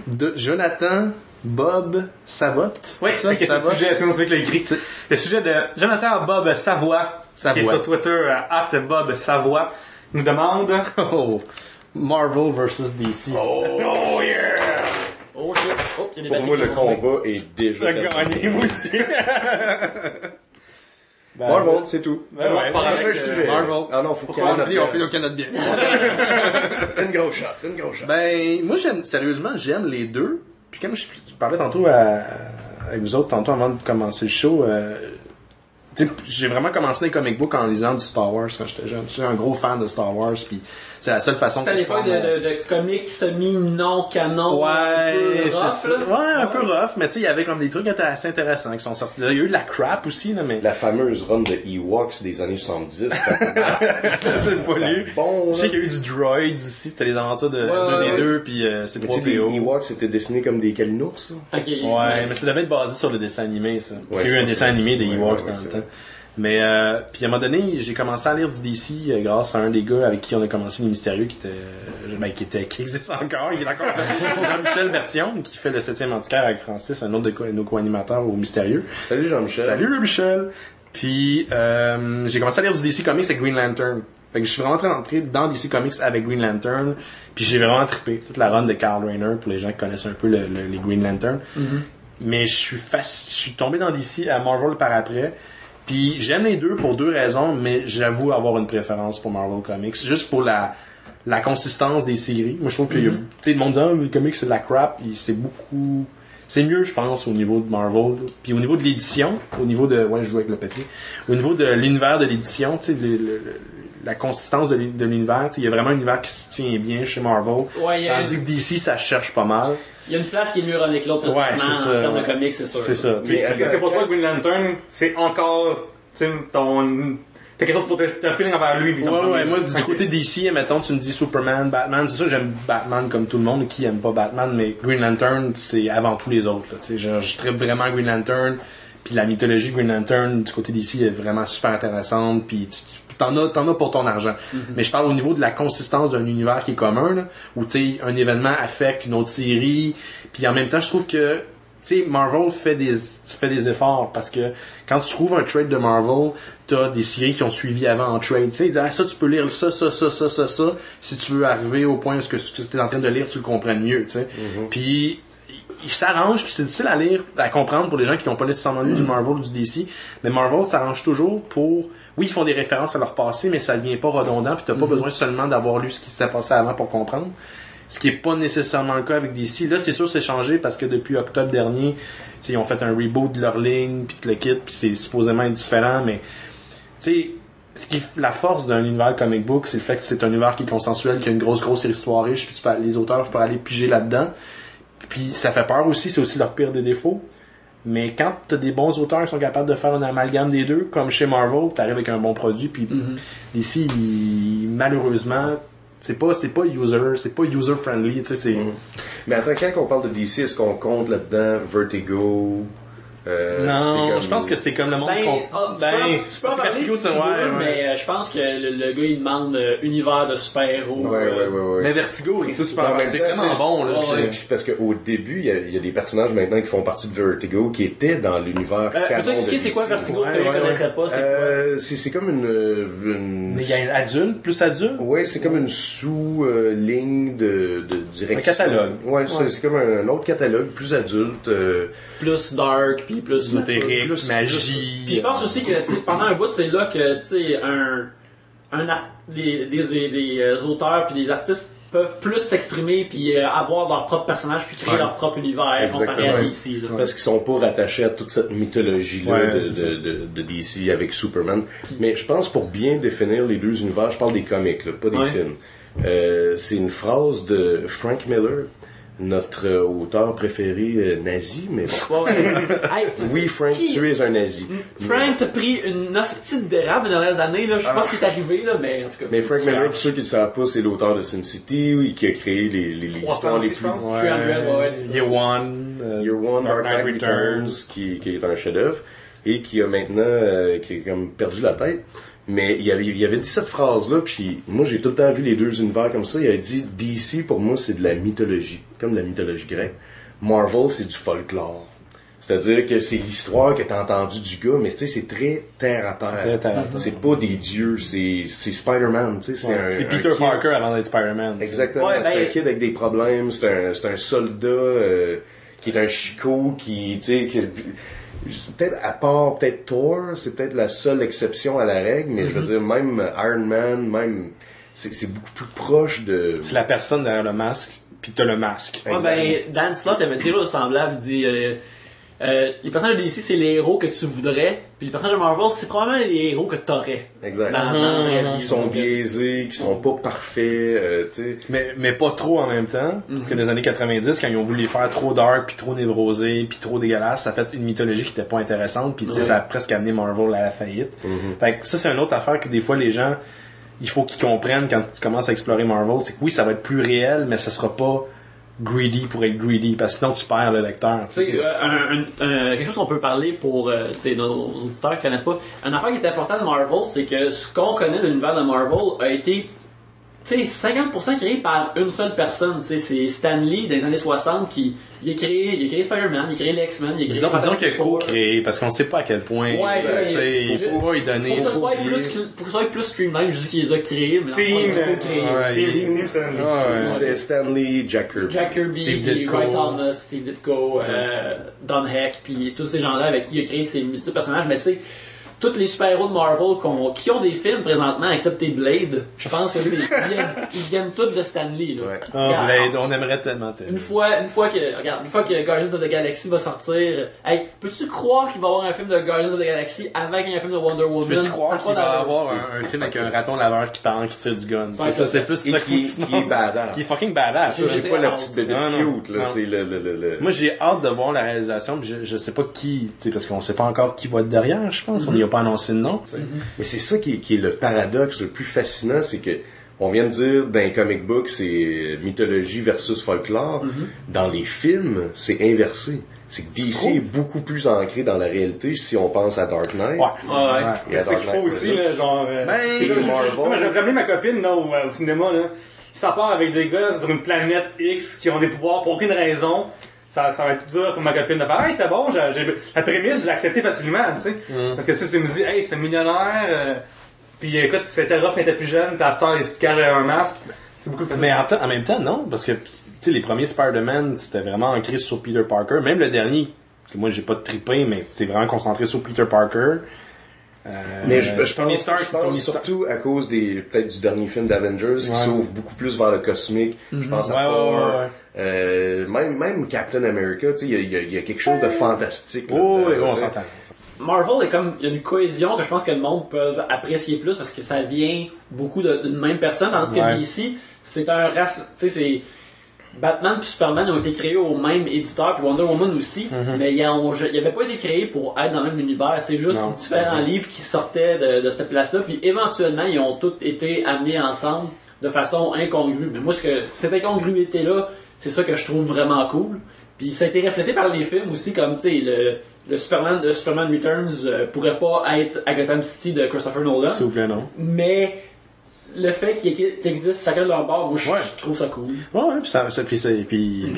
De Jonathan Bob Savotte. Oui, c'est le sujet, est-ce qu'on l'a écrit? Le sujet de Jonathan Bob Savoie, qui est sur Twitter, @Bob Savoie, nous demande... Oh, Marvel vs DC. Oh yeah! Oh shit. Oh, il y a des Pour moi, le batteries qui vont combat est déjà fait. gagné, moi aussi. Marvel, c'est tout. Ben ouais, Prochain sujet. Marvel. Ah non, faut qu'il y On ait finit au Canada bien. une grosse shot. Ben, moi, j'aime les deux. Puis comme je parlais tantôt avec vous autres, tantôt avant de commencer le show, j'ai vraiment commencé les comic books en lisant du Star Wars quand j'étais jeune. J'étais un gros fan de Star Wars, puis c'est la seule façon C'est à que je l'époque parle. de comics semi-non-canon. Ouais, un peu c'est rough, ça. là. Ouais, un peu rough, mais tu sais, il y avait comme des trucs assez intéressants qui sont sortis. Il y a eu de la crap aussi, là, mais... La fameuse run de Ewoks des années 70. J'ai pas lu. Bon, Je sais qu'il y a eu du Droids aussi, c'était les aventures de Ouais. 2D2, puis c'est mais tu sais, 3PO. les Ewoks c'était dessiné comme des calinours, ça. Ok. Ouais, mais ça devait être basé sur le dessin animé, ça. Parce qu'il y a eu un je dessin pense. animé des Ouais, Ewoks ouais, dans le c'est temps. Mais, puis à un moment donné, j'ai commencé à lire du DC grâce à un des gars avec qui on a commencé Les Mystérieux, qui existe encore, il est encore Jean-Michel Bertillon, qui fait le 7e antiquaire avec Francis, un autre de nos co-animateurs au Mystérieux. Salut Jean-Michel. Salut Jean-Michel! Puis, j'ai commencé à lire du DC Comics avec Green Lantern. Fait que je suis vraiment entré dans DC Comics avec Green Lantern, puis j'ai vraiment trippé. Toute la run de Carl Rayner, pour les gens qui connaissent un peu les Green Lantern. Mais je suis tombé dans DC à Marvel par après. Puis j'aime les deux pour deux raisons, mais j'avoue avoir une préférence pour Marvel Comics. Juste pour la consistance des séries. Moi, je trouve que tu sais, le monde dit, les comics, c'est de la crap. Puis c'est mieux, je pense, au niveau de Marvel. Puis au niveau de l'édition, au niveau de... Ouais, je joue avec le papier. Au niveau de l'univers de l'édition, tu sais, la consistance de l'univers, il y a vraiment un univers qui se tient bien chez Marvel. Ouais, Tandis que DC, ça cherche pas mal. Il y a une place qui est mieux avec l'autre, Ouais, c'est ça, en termes de ouais. comics, c'est sûr. C'est ça. Mais est-ce que c'est pour toi que Green Lantern, c'est encore, tu sais, t'as quelque chose pour t'as un feeling envers lui, disons. Ouais, moi, du côté DC, mettons, tu me dis Superman, Batman, c'est sûr, j'aime Batman comme tout le monde, qui aime pas Batman, mais Green Lantern, c'est avant tous les autres, là, tu sais, je trippe vraiment Green Lantern, puis la mythologie de Green Lantern, du côté DC, est vraiment super intéressante, puis t'en as pour ton argent. Mais je parle au niveau de la consistance d'un univers qui est commun, là, où, tu sais, un événement affecte une autre série, puis en même temps, je trouve que, tu sais, Marvel fait des efforts, parce que quand tu trouves un trade de Marvel, t'as des séries qui ont suivi avant en trade. Tu sais, ils disent, ça, tu peux lire ça. Si tu veux arriver au point où ce que tu es en train de lire, tu le comprennes mieux, tu sais. Puis, il s'arrange, puis c'est difficile à lire, à comprendre pour les gens qui n'ont pas nécessairement lu du Marvel ou du DC. Mais Marvel s'arrange toujours pour... Oui, ils font des références à leur passé, mais ça devient pas redondant, puis t'as pas besoin seulement d'avoir lu ce qui s'était passé avant pour comprendre. Ce qui est pas nécessairement le cas avec DC. Là, c'est sûr, c'est changé parce que depuis octobre dernier, ils ont fait un reboot de leur ligne, puis le kit, puis c'est supposément différent, mais tu sais, la force d'un univers comic book, c'est le fait que c'est un univers qui est consensuel, qui a une grosse histoire riche, puis les auteurs peuvent aller piger là-dedans. Puis ça fait peur aussi, c'est aussi leur pire des défauts. Mais quand t'as des bons auteurs qui sont capables de faire un amalgame des deux, comme chez Marvel, t'arrives avec un bon produit, puis DC, malheureusement, c'est pas user friendly, tu sais, c'est... Mais attends, quand on parle de DC, est-ce qu'on compte là-dedans Vertigo? Non, comme... je pense que c'est comme le monde Tu peux en parler si tu veux, mais je pense que le gars, il demande univers de super-héros. Ouais. Mais Vertigo, c'est vraiment bon, là. C'est parce qu'au début, il y a des personnages maintenant qui font partie de Vertigo qui étaient dans l'univers canon. Peux-tu expliquer c'est quoi Vertigo que je ne connaîtrais pas? C'est comme une... Mais il y a adulte, plus adulte? Ouais, c'est comme une sous-ligne de direction. Un catalogue. Ouais, c'est comme un autre catalogue, plus adulte. Plus dark, puis plus ésotérique, plus magie. Puis je pense aussi que pendant un bout, c'est là que des auteurs puis des artistes peuvent plus s'exprimer puis avoir leur propre personnage puis créer leur propre univers comparé à DC. Là. Parce qu'ils sont pas rattachés à toute cette mythologie-là de DC avec Superman. Mais je pense pour bien définir les deux univers, je parle des comics, là, pas des films. C'est une phrase de Frank Miller notre auteur préféré nazi, mais bon. Ouais, hey, Oui, Frank, tu es un nazi. Frank t'a pris une hostie de d'érable dans les dernières années, là. Je sais pas ce qui est arrivé, là, mais en tout cas. Mais Frank Miller, pour ceux qui ne le savent pas, c'est l'auteur de Sin City, qui a créé les histoires les plus... Ouais, c'est ça. Year One, Year One, Dark Knight Returns, qui est un chef-d'œuvre, et qui a maintenant qui a comme perdu la tête. Mais il avait dit cette phrase-là, puis moi j'ai tout le temps vu les deux univers comme ça. Il avait dit DC pour moi c'est de la mythologie, comme de la mythologie grecque. Marvel c'est du folklore. C'est-à-dire que c'est l'histoire que t'as entendue du gars, mais tu sais c'est très terre à terre. C'est pas des dieux, c'est Spider-Man, tu sais. C'est Peter Parker avant d'être Spider-Man. Exactement. Ouais, c'est un kid avec des problèmes, c'est un soldat qui est un chicot, qui tu sais. Peut-être à part peut-être Thor, c'est peut-être la seule exception à la règle, mais je veux dire même Iron Man, même c'est beaucoup plus proche de. C'est la personne derrière le masque, puis t'as le masque. Ouais, ben, Dan Slott avait dit là, semblable, il dit les personnages de DC c'est les héros que tu voudrais, puis les personnages de Marvel c'est probablement les héros que t'aurais. Exact. Qui Qui sont biaisés, qui sont pas parfaits, tu sais. Mais pas trop en même temps, parce que dans les années 90, quand ils ont voulu les faire trop dark, puis trop névrosés, puis trop dégueulasses, ça a fait une mythologie qui était pas intéressante, puis tu sais, ça a presque amené Marvel à la faillite. Fait que ça, c'est une autre affaire que des fois les gens, il faut qu'ils comprennent quand tu commences à explorer Marvel, c'est que oui, ça va être plus réel, mais ça sera pas greedy pour être greedy, parce que sinon tu perds le lecteur. Tu sais, quelque chose qu'on peut parler pour nos auditeurs qui connaissent pas. Une affaire qui est importante de Marvel, c'est que ce qu'on connaît de l'univers de Marvel a été 50% créé par une seule personne. C'est Stan Lee dans les années 60 qui il a créé Spider-Man, il a créé les X-Men, il a créé Disons qu'il a co-créé, parce qu'on sait pas à quel point. Ouais, il faut pas y donner. Pour que ça soit plus streamline, je dis qu'il les a créés, mais Team C'était Stan Lee, Jack Kirby, Steve Ditko, Roy Thomas, Steve Ditko, Don Heck, puis tous ces gens-là avec qui il a créé ces multiples personnages. Mais tu sais, tous les super-héros de Marvel qui ont des films présentement, excepté Blade, je pense que ils viennent tous de Stan Lee. Là. Ouais. Blade, on aimerait tellement. Une fois que Guardians of the Galaxy va sortir, hey, peux-tu croire qu'il va y avoir un film de Guardians of the Galaxy avant qu'il y ait un film de Wonder Woman? Peux-tu croire qu'il va y avoir un film avec un raton laveur qui tire du gun? Ouais, c'est plus ça qui est badass. Qui est fucking badass. C'est pas la petite bébé cute, là. C'est le. Moi, j'ai hâte de voir la réalisation, puis je sais pas qui, parce qu'on sait pas encore qui va être derrière, je pense. On n'y a pas annoncé le nom. Mais c'est ça qui est le paradoxe le plus fascinant, c'est que on vient de dire dans les comic books c'est mythologie versus folklore. Dans les films, c'est inversé. C'est que DC est beaucoup plus ancré dans la réalité si on pense à Dark Knight. Ouais. C'est qu'il faut aussi, là, genre. J'ai ramené ma copine là, au cinéma, là. Ça part avec des gars sur une planète X qui ont des pouvoirs pour aucune raison. Ça va être dur pour ma copine de faire, hey, c'était bon, la prémisse, je l'ai acceptée facilement, tu sais. Parce que si c'est me dit, hey, c'est un millionnaire, puis écoute, c'était rough quand il était plus jeune, puis à ce temps, il se cache un masque, c'est beaucoup plus facile. Mais en même temps, non, parce que, tu sais, les premiers Spider-Man, c'était vraiment ancré sur Peter Parker, même le dernier, que moi j'ai pas trippé, mais c'est vraiment concentré sur Peter Parker. Mais je pense surtout à cause peut-être du dernier film d'Avengers qui s'ouvre beaucoup plus vers le cosmique. Je pense à Thor. Même Captain America, tu sais, il y a quelque chose de fantastique. On s'entend. Marvel est comme, il y a une cohésion que je pense que le monde peut apprécier plus parce que ça vient beaucoup d'une même personne, tandis que DC, c'est un race, tu sais, c'est Batman puis Superman ont été créés au même éditeur, puis Wonder Woman aussi, mais ils n'avaient pas été créés pour être dans le même univers. C'est juste différents livres qui sortaient de cette place-là, puis éventuellement, ils ont tous été amenés ensemble de façon incongrue. Mais moi, cette incongruité-là, c'est ça que je trouve vraiment cool. Puis ça a été reflété par les films aussi, comme, tu sais, le Superman de Superman Returns pourrait pas être à Gotham City de Christopher Nolan. S'il vous plaît, non. Mais le fait qu'ils existent chacun de leur bord, moi je trouve ça cool. Ouais, puis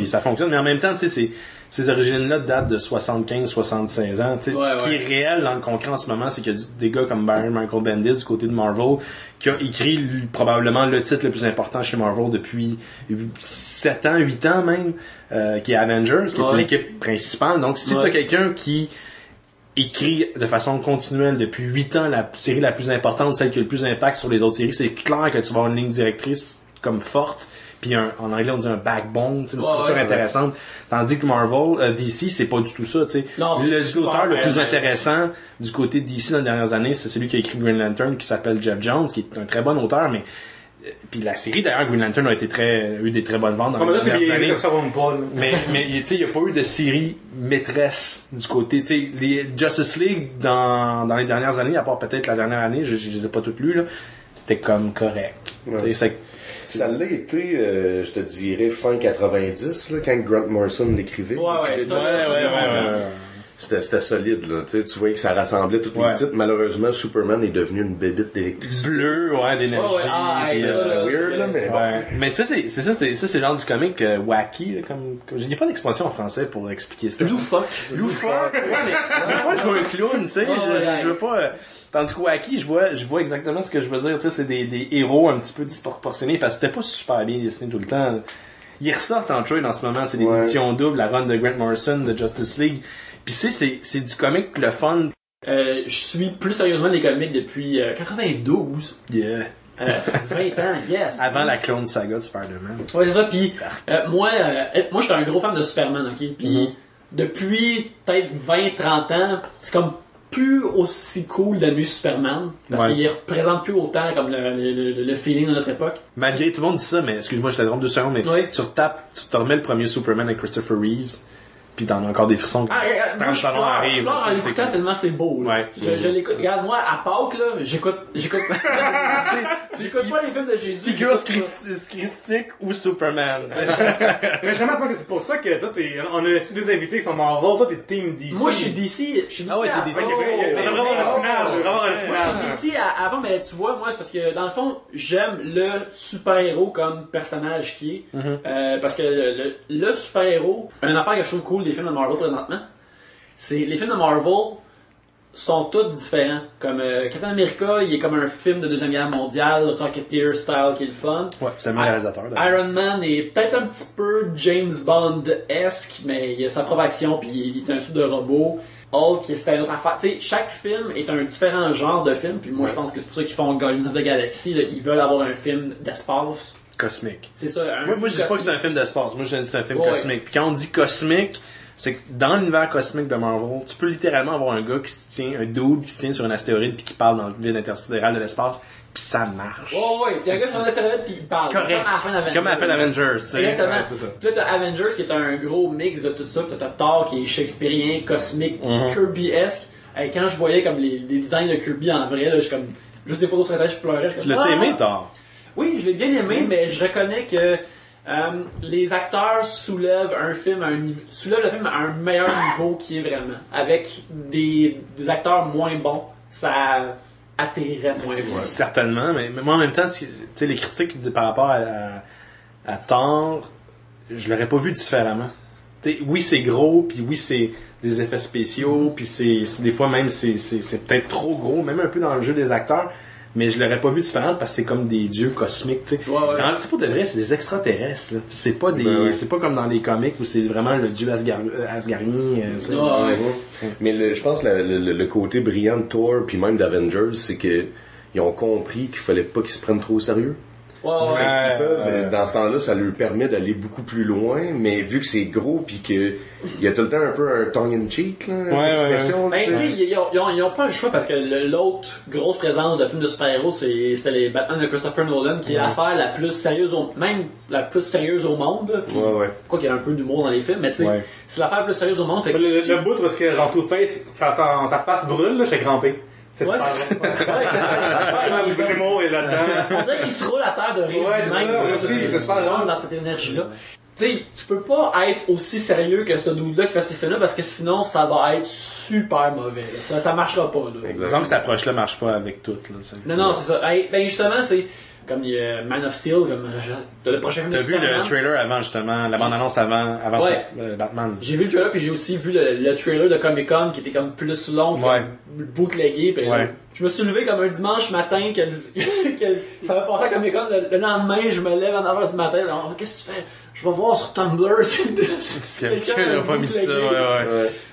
ça fonctionne. Mais en même temps, tu sais, ces origines-là datent de 75-76 ans. Tu sais, ce qui est réel dans le concret en ce moment, c'est qu'il y a des gars comme Michael Bendis du côté de Marvel qui a écrit probablement le titre le plus important chez Marvel depuis 7 ans, 8 ans même, qui est Avengers, qui est l'équipe principale. Donc si t'as quelqu'un qui écrit de façon continuelle depuis 8 ans la série la plus importante, celle qui a le plus d'impact sur les autres séries, c'est clair que tu vas avoir une ligne directrice comme forte, puis en anglais on dit un backbone, une structure intéressante, tandis que Marvel, DC, c'est pas du tout ça, tu sais. L'auteur le plus intéressant du côté de DC dans les dernières années, c'est celui qui a écrit Green Lantern, qui s'appelle Jeff Jones, qui est un très bon auteur, mais puis la série d'ailleurs Green Lantern a eu des très bonnes ventes dans mais là, les dernières années. ça compte pas, là. Mais tu sais, il n'y a pas eu de série maîtresse du côté, tu sais, les Justice League dans les dernières années, à part peut-être la dernière année, je les ai pas toutes lues, là, c'était comme correct. Ouais. Ça l'a été, je te dirais, fin 90, là, quand Grant Morrison l'écrivait. Ouais. C'était solide, là. Tu voyais que ça rassemblait toutes les titres. Malheureusement, Superman est devenu une bébite d'électricité. Bleu, d'énergie. C'est weird, là, mais bon. Mais ça, c'est le genre du comic wacky, là, comme il n'y a pas d'expression en français pour expliquer ça. Loufoque. Ouais, mais moi, je veux un clown, tu sais, je veux pas, tandis que wacky, je vois exactement ce que je veux dire, tu sais, c'est des héros un petit peu disproportionnés, parce que c'était pas super bien dessiné tout le temps. Ils ressortent en trade en ce moment, c'est des éditions doubles, la run de Grant Morrison, de Justice League. Puis c'est du comic le fun. Je suis plus sérieusement les comics depuis 92. Yeah. 20 ans, yes. Avant la clone saga de Spider-Man. Ouais, c'est ça. Puis moi j'étais un gros fan de Superman, ok. Puis depuis peut-être 20-30 ans, c'est comme plus aussi cool d'aimer Superman parce qu'il représente plus autant comme le feeling de notre époque. Malgré tout le monde dit ça, mais excuse-moi, je te trompe 2 secondes, mais tu te remets le premier Superman avec Christopher Reeves. Puis t'en as encore des frissons quand le salon arrive. Je pleure en l'écoutant tellement c'est beau. Là. Ouais, je l'écoute. Regarde, moi, à Pâques, là, j'écoute pas les films de Jésus. Figure christique ou Superman. Mais justement, c'est pour ça que toi, on a aussi deux invités qui sont Marvel. Toi, t'es Team DC. Moi, je suis DC. Ah ouais, t'es DC. Il y a vraiment hallucinage. Moi, je suis DC avant, mais tu vois, moi, c'est parce que dans le fond, j'aime le super-héros comme personnage qui est. Parce que le super-héros, une affaire que je trouve cool des films de Marvel présentement, c'est les films de Marvel sont tous différents. Comme Captain America, il est comme un film de Deuxième Guerre mondiale, Rocketeer style qui est le fun. Ouais, c'est le même réalisateur. Iron Man est peut-être un petit peu James Bond-esque, mais il a sa propre action puis il est un sou de robot. Hulk, c'était une autre affaire. Tu sais, chaque film est un différent genre de film, puis moi je pense que c'est pour ça qu'ils font Guardians of the Galaxy. Là, ils veulent avoir un film d'espace. Cosmique. C'est ça. Moi je dis pas que c'est un film d'espace. Moi je dis que c'est un film cosmique. Puis quand on dit cosmique, c'est que dans l'univers cosmique de Marvel, tu peux littéralement avoir un gars qui se tient, un dude qui se tient sur un astéroïde puis qui parle dans le vide intersidéral de l'espace, puis ça marche. Ouais, il y a un gars sur un astéroïde puis il parle. C'est correct. C'est comme à la fin d'Avengers. Exactement. Ouais, c'est ça. Puis là, t'as Avengers qui est un gros mix de tout ça. Puis t'as Thor qui est shakespearien, cosmique, Kirby-esque. Quand je voyais comme les designs de Kirby en vrai, là, je comme juste des photos sur la tête, je pleurais. Tu l'as-tu aimé, Thor? Oui, je l'ai bien aimé, mais je reconnais que les acteurs soulèvent le film à un meilleur niveau qui est vraiment. Avec des acteurs moins bons, ça atterrirait moins bien. Certainement, mais moi en même temps, tu sais, les critiques par rapport à Thor, je l'aurais pas vu différemment. T'sais, oui, c'est gros, puis oui, c'est des effets spéciaux, puis c'est des fois même c'est peut-être trop gros, même un peu dans le jeu des acteurs. Mais je l'aurais pas vu différente parce que c'est comme des dieux cosmiques, tu sais. Pour de vrai, c'est des extraterrestres, là. C'est pas c'est pas comme dans les comics où c'est vraiment le dieu asgarien, Mais je pense le côté brillant de Thor puis même d'Avengers, c'est que ils ont compris qu'il fallait pas qu'ils se prennent trop au sérieux. Ils peuvent, dans ce temps-là, ça leur permet d'aller beaucoup plus loin, mais vu que c'est gros puis que il y a tout le temps un peu un tongue-in-cheek, là, expression. Ben, tu sais, ils ont pas le choix parce que l'autre grosse présence de films de super-héros, c'était les Batman de Christopher Nolan, qui est l'affaire la plus sérieuse la plus sérieuse au monde. Quoi qu'il y a un peu d'humour dans les films, mais tu sais, c'est l'affaire la plus sérieuse au monde. Fait que le bout parce que genre Two-Face, sa face brûle, là, j'étais crampé. C'est ça. L'humour est là-dedans. On dirait qu'il se roule à faire de rire. C'est super genre dans cette énergie-là. Tu sais, tu peux pas être aussi sérieux que ce dude-là qui fait ces films-là parce que sinon ça va être super mauvais. Ça marchera pas. Disons que cette approche-là marche pas avec tout. Là, non, c'est ça. Ben justement, c'est comme Man of Steel, comme le prochain film de Superman. T'as vu le trailer avant, justement, la bande-annonce avant Batman. J'ai vu le trailer, puis j'ai aussi vu le trailer de Comic-Con qui était comme plus long, bootlegué. Je me suis levé comme un dimanche matin, ça va passer à Comic-Con. Le lendemain, je me lève à 9h du matin. Alors, qu'est-ce que tu fais? Je vais voir sur Tumblr. Quelqu'un n'a pas mis ça,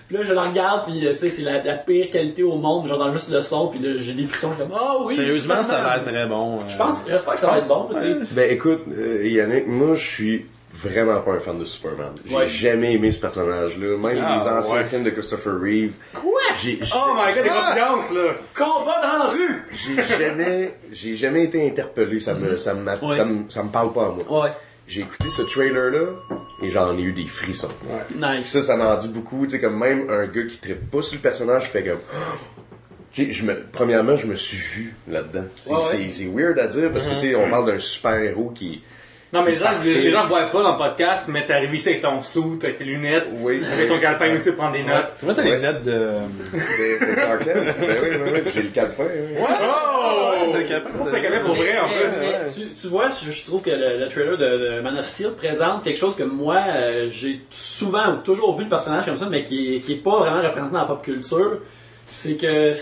Puis là, je le regarde, puis tu sais, c'est la pire qualité au monde. J'entends juste le son, puis là, j'ai des frictions comme oui. Sérieusement, ça a l'air très bon. J'espère que ça va être bon. Ben écoute, Yannick, moi je suis vraiment pas un fan de Superman. J'ai Ouais. jamais aimé ce personnage-là. Même les anciens films de Christopher Reeve. Quoi? Oh my god, des confidences, là! Combat dans la rue! J'ai jamais été interpellé. Ça me parle pas à moi. Ouais. J'ai écouté ce trailer-là et j'en ai eu des frissons. Nice. Ça m'en dit beaucoup. Tu sais, comme même un gars qui trippe pas sur le personnage fait comme... Tu sais, premièrement, je me suis vu là-dedans. C'est weird à dire parce que, tu sais, on parle d'un super-héros qui... Non, mais les gens ne voient pas dans le podcast, mais t'es arrivé ici avec ton suit, avec tes lunettes, Oui. avec ton calepin aussi pour prendre des notes. C'est vrai, t'as les lunettes de... de Clark Kent. Ben oui, j'ai le calepin. Oui. Oh! T'as le calepin. Ça, c'est quand même pour vrai, en plus. Mais tu vois, je trouve que le trailer de Man of Steel présente quelque chose que moi, j'ai souvent ou toujours vu le personnage comme ça, mais qui est pas vraiment représenté dans la pop culture. C'est que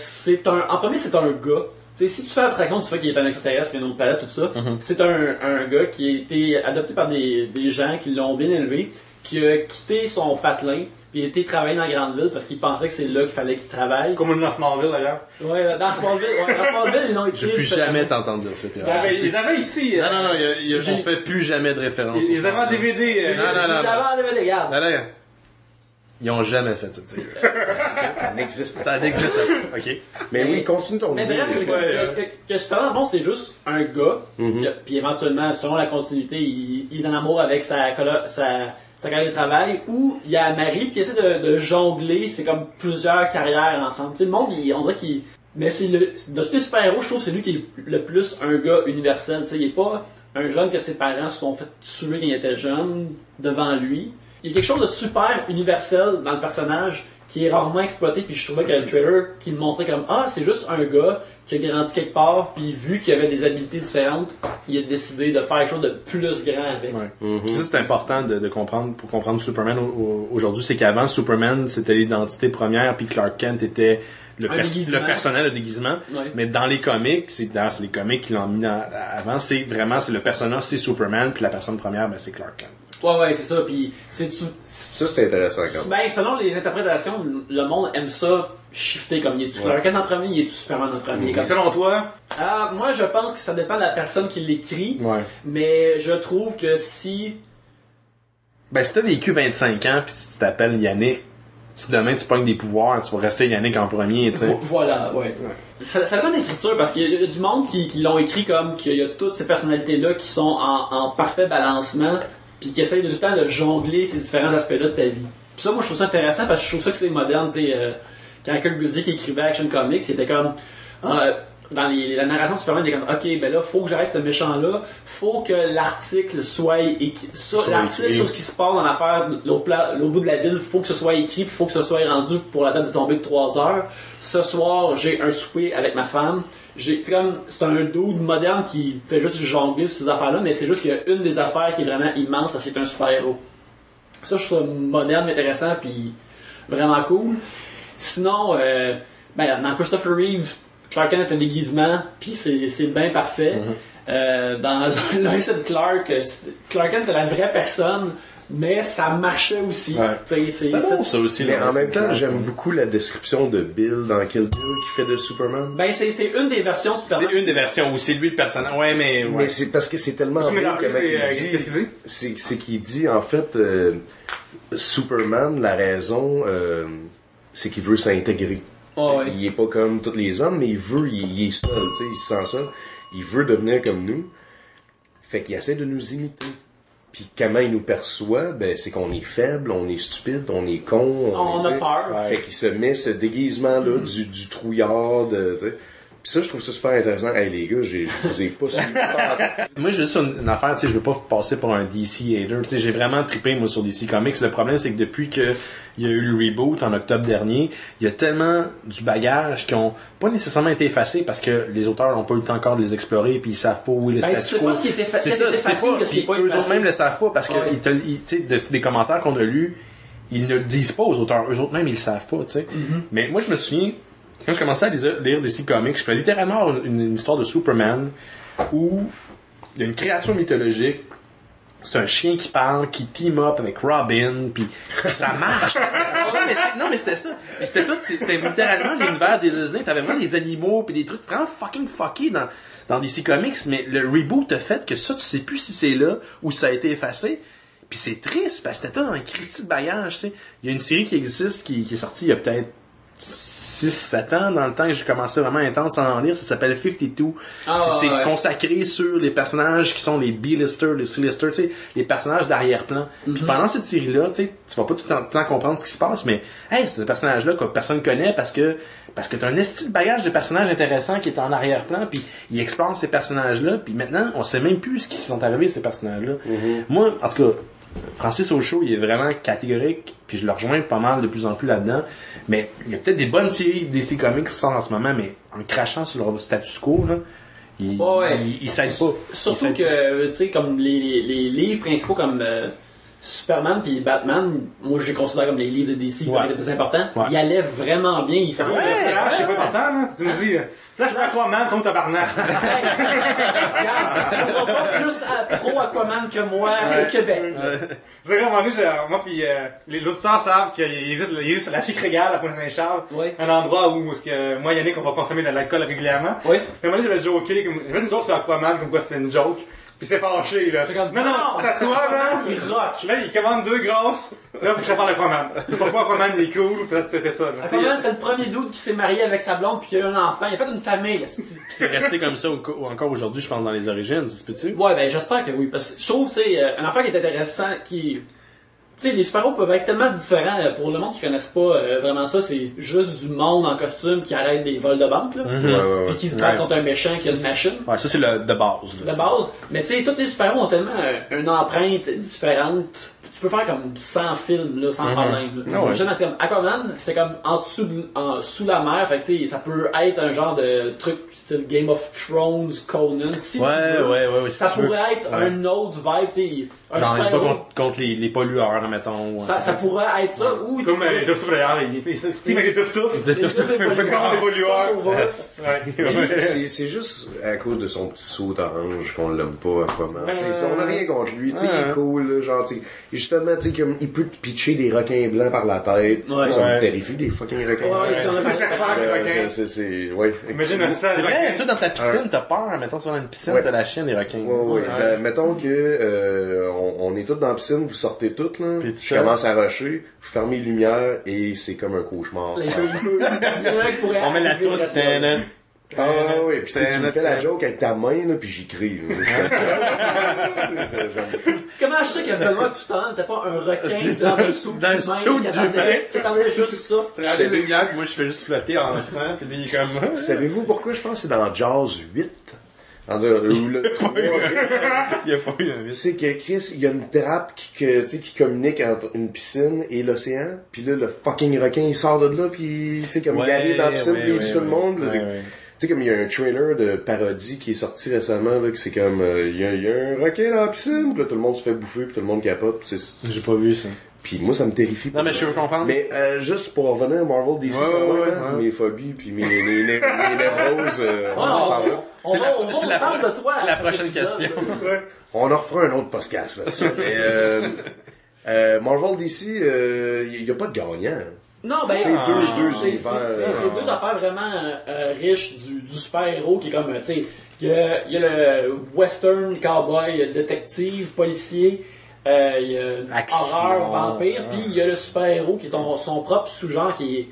en premier, c'est un gars. T'sais, si tu fais abstraction du fait qu'il est un extraterrestre, qu'il y a une autre planète, tout ça, c'est un gars qui a été adopté par des gens qui l'ont bien élevé, qui a quitté son patelin, puis il a été travailler dans la grande ville parce qu'il pensait que c'est là qu'il fallait qu'il travaille. Comme dans Smallville, d'ailleurs. Ouais, dans Smallville, ils l'ont Je utilisé. vais plus jamais t'entendre dire ça, Pierre. Ils avaient ici. Non, on fait plus jamais de référence. Ils avaient en DVD. Non. Avant, regarde. Non. Ils ont jamais fait ça, tu sais. Ça n'existe pas. Ça n'existe pas. OK. Mais oui, continue ton Mais idée. bref, c'est que Superman, bon, c'est juste un gars, puis éventuellement, selon la continuité, il est en amour avec sa carrière de travail, ou il y a Marie, puis il essaie de jongler, c'est comme plusieurs carrières ensemble. Tu sais, le monde, on dirait qu'il... Mais de tous les super-héros, je trouve que c'est lui qui est le plus un gars universel. Tu sais, il est pas un jeune que ses parents se sont fait tuer quand il était jeune, devant lui. Il y a quelque chose de super universel dans le personnage qui est rarement exploité, puis je trouvais que le trailer qui me montrait comme c'est juste un gars qui a grandi quelque part, puis vu qu'il avait des habiletés différentes, il a décidé de faire quelque chose de plus grand avec. Ouais. Puis ça, c'est important de comprendre, pour comprendre Superman aujourd'hui, c'est qu'avant, Superman, c'était l'identité première, puis Clark Kent était le personnel, le déguisement. Ouais. Mais dans les comics, d'ailleurs, c'est les comics qui l'ont mis avant, c'est le personnage, c'est Superman, puis la personne première, c'est Clark Kent. Ouais, c'est ça. Puis ça, c'est intéressant quand même. Ben, selon les interprétations, le monde aime ça shifter comme il est-tu Clark Kent en premier, il est-tu Superman en premier. Comme... Selon toi? Moi, je pense que ça dépend de la personne qui l'écrit. Ouais. Mais je trouve que si... Ben, si t'as vécu 25 ans pis si tu t'appelles Yannick, si demain tu pognes des pouvoirs, tu vas rester Yannick en premier, tu sais. Voilà, ouais. Ça dépend de l'écriture parce qu'il y a du monde qui l'ont écrit comme qu'il y a toutes ces personnalités-là qui sont en parfait balancement, puis qui essayent de tout le temps de jongler ces différents aspects-là de sa vie. Puis ça, moi, je trouve ça intéressant parce que je trouve ça que c'est moderne, tu sais. Quand Kurt Busiek écrivait Action Comics, c'était comme... dans la narration de Superman, il est comme, ok, ben là, faut que j'arrête ce méchant-là, faut que l'article soit écrit, l'article sur ce qui se passe dans l'affaire, l'autre bout de la ville, faut que ce soit écrit, puis faut que ce soit rendu pour la date de tombée de 3 heures. Ce soir, j'ai un souper avec ma femme. C'est un dude moderne qui fait juste jongler sur ces affaires-là, mais c'est juste qu'il y a une des affaires qui est vraiment immense parce que c'est un super-héros. Ça, je trouve ça moderne, intéressant, puis vraiment cool. Sinon, dans Christopher Reeve, Clark Kent est un déguisement, puis c'est bien parfait. Dans Lois and Clark Kent est la vraie personne, mais ça marchait aussi. Ouais. C'est bon, ça aussi. Mais en même temps, j'aime beaucoup la description de Bill dans Kill Bill qui fait de Superman. Ben, c'est une des versions de Superman. C'est une des versions où c'est lui le personnage. Ouais, mais... Ouais. Mais c'est parce que c'est tellement beau c'est qu'il dit, en fait, Superman, la raison, c'est qu'il veut s'intégrer. Oh, ouais. Il est pas comme tous les hommes, mais il est seul, tu sais, il se sent seul. Il veut devenir comme nous. Fait qu'il essaie de nous imiter. Puis comment il nous perçoit, c'est qu'on est faible, on est stupide, on est con. On a peur. Fait qu'il se met ce déguisement-là du trouillard, tu sais. Pis ça, je trouve ça super intéressant. Hey, les gars, je vous ai pas suivi. Moi, j'ai juste une affaire, tu sais, je veux pas passer pour un DC hater. Tu sais, j'ai vraiment trippé, moi, sur DC Comics. Le problème, c'est que depuis que il y a eu le reboot en octobre dernier, il y a tellement du bagage qui ont pas nécessairement été effacés parce que les auteurs n'ont pas eu le temps encore de les explorer puis ils savent pas où est le statu quo. C'est ça, c'est pas eux autres même le savent pas parce que tu sais, des commentaires qu'on a lus, ils ne le disent pas aux auteurs. Eux autres même, ils le savent pas, tu sais. Mais moi, je me souviens, quand je commençais à lire DC Comics, je fais littéralement une histoire de Superman où il y a une créature mythologique, c'est un chien qui parle, qui team up avec Robin, puis ça marche. Non mais c'était ça. Mais c'était littéralement l'univers des Disney. T'avais vraiment des animaux puis des trucs vraiment fucking fuckés dans DC Comics, mais le reboot a fait que ça, tu sais plus si c'est là ou si ça a été effacé. Puis c'est triste, parce que c'était tout un Christy de bagage, tu sais. Il y a une série qui existe, qui est sortie il y a peut-être 6-7 ans, dans le temps que j'ai commencé vraiment intense à en lire, ça s'appelle 52. C'est consacré sur les personnages qui sont les B-listers, les C-listers, tu sais, les personnages d'arrière-plan. Puis pendant cette série-là, tu sais, tu vas pas tout le temps comprendre ce qui se passe, mais hey, c'est ce personnage-là que personne connaît parce que t'as un esti de bagage de personnages intéressants qui est en arrière-plan, puis il explore ces personnages-là, puis maintenant, on sait même plus ce qui sont arrivés ces personnages-là. Moi, en tout cas, Francis Ocho, il est vraiment catégorique, puis je le rejoins pas mal de plus en plus là-dedans. Mais il y a peut-être des bonnes séries DC Comics qui sortent en ce moment, mais en crachant sur leur status quo, là, ils s'aident pas. Surtout que, tu sais, comme les livres principaux comme Superman puis Batman, moi je les considère comme les livres de DC qui étaient les plus importants. Ils allaient vraiment bien, ils savaient. Flash, c'est pas important, là. Tu me dis, Flash Aquaman, sont tabarnak. Tu seras pas plus pro Aquaman que moi au Québec. C'est vraiment moi puis les auditeurs savent qu'il existe la Chic Régale à Pointe-Saint-Charles. Un endroit où moi et Yannick on va consommer de l'alcool régulièrement. Puis à un moment donné, j'avais joké, j'avais une joke sur Aquaman comme quoi c'était une joke. Pis c'est fâché, là. Non, ça soit, là. Il rock. Là, il commande 2 grosses. Là, puis je parle d'Aquaman. Pourquoi Aquaman, il est cool. Pis là, c'est ça, là. Aquaman, c'est le premier dude qui s'est marié avec sa blonde pis qui a eu un enfant. Il a fait une famille, là. C'est resté comme ça encore aujourd'hui, je pense, dans les origines, ça se peut-tu? Ouais, ben, j'espère que oui. Parce que je trouve, tu sais, un enfant qui est intéressant, qui... Tu sais, les super-héros peuvent être tellement différents. Pour le monde qui connaisse pas vraiment ça, c'est juste du monde en costume qui arrête des vols de banque, là. Puis qui se bat contre un méchant qui a une machine. Ouais, ça c'est le de base. Là, de base. Mais tu sais, tous les super-héros ont tellement une empreinte différente. Tu peux faire comme 100 films, là, sans problème. Comme Aquaman, c'était comme sous la mer. Fait que tu sais, ça peut être un genre de truc style Game of Thrones, Conan. Si tu veux. Ça pourrait être un autre vibe, tu sais. Genre, c'est pas contre les pollueurs, mettons. Ça pourrait être ça, ou... Comme les Touftouf d'ailleurs, Steve avec les Touftouf. Des Touftouf, comme des pollueurs. C'est juste à cause de son petit saut d'orange qu'on l'aime pas, Aquaman. On a rien contre lui, tu sais, il est cool, là, genre, justement, tu sais, il peut te pitcher des requins blancs par la tête. Ça me terrifie, des fucking requins. Imagine ça. C'est vrai, toi, dans ta piscine, t'as peur, mettons, sur une piscine, t'as la chienne des requins. Mettons que, on est tous dans la piscine, vous sortez toutes, là. Je commence à rusher, je ferme les lumières et c'est comme un cauchemar. On met la tour. Ah oui, pis tu me fais la joke avec ta main, là, pis j'y crie. Comment je sais qu'à Benoît tout ce temps, t'as pas un requin dans un soupe d'humain qui attendait juste ça? C'est lumière que moi je fais juste flotter en sang, pis lui il est comme... Savez-vous pourquoi je pense que c'est dans Jaws 8? Le 3, il y a pas eu un 8. C'est que Chris, il y a une trappe qui communique entre une piscine et l'océan, pis là, le fucking requin, il sort de là, pis tu sais, comme il arrive dans la piscine, pis il tue tout le monde. Tu sais, comme il y a un trailer de parodie qui est sorti récemment, là, que c'est comme, il y a un requin dans la piscine, pis là, tout le monde se fait bouffer, pis tout le monde capote. J'ai pas vu ça. Pis moi, ça me terrifie. Non, mais je veux comprendre. Mais juste pour revenir à Marvel DC, mes phobies pis mes névroses, on en parlera. C'est la prochaine question. On en refera un autre podcast là-dessus. Mais Marvel DC, il n'y a pas de gagnant. Non, ben, c'est deux affaires vraiment riches du super-héros qui est comme, tu sais, il y a le western, cowboy, détective, policier, il y a horreur, vampire, puis il y a le super-héros qui est son propre sous-genre qui est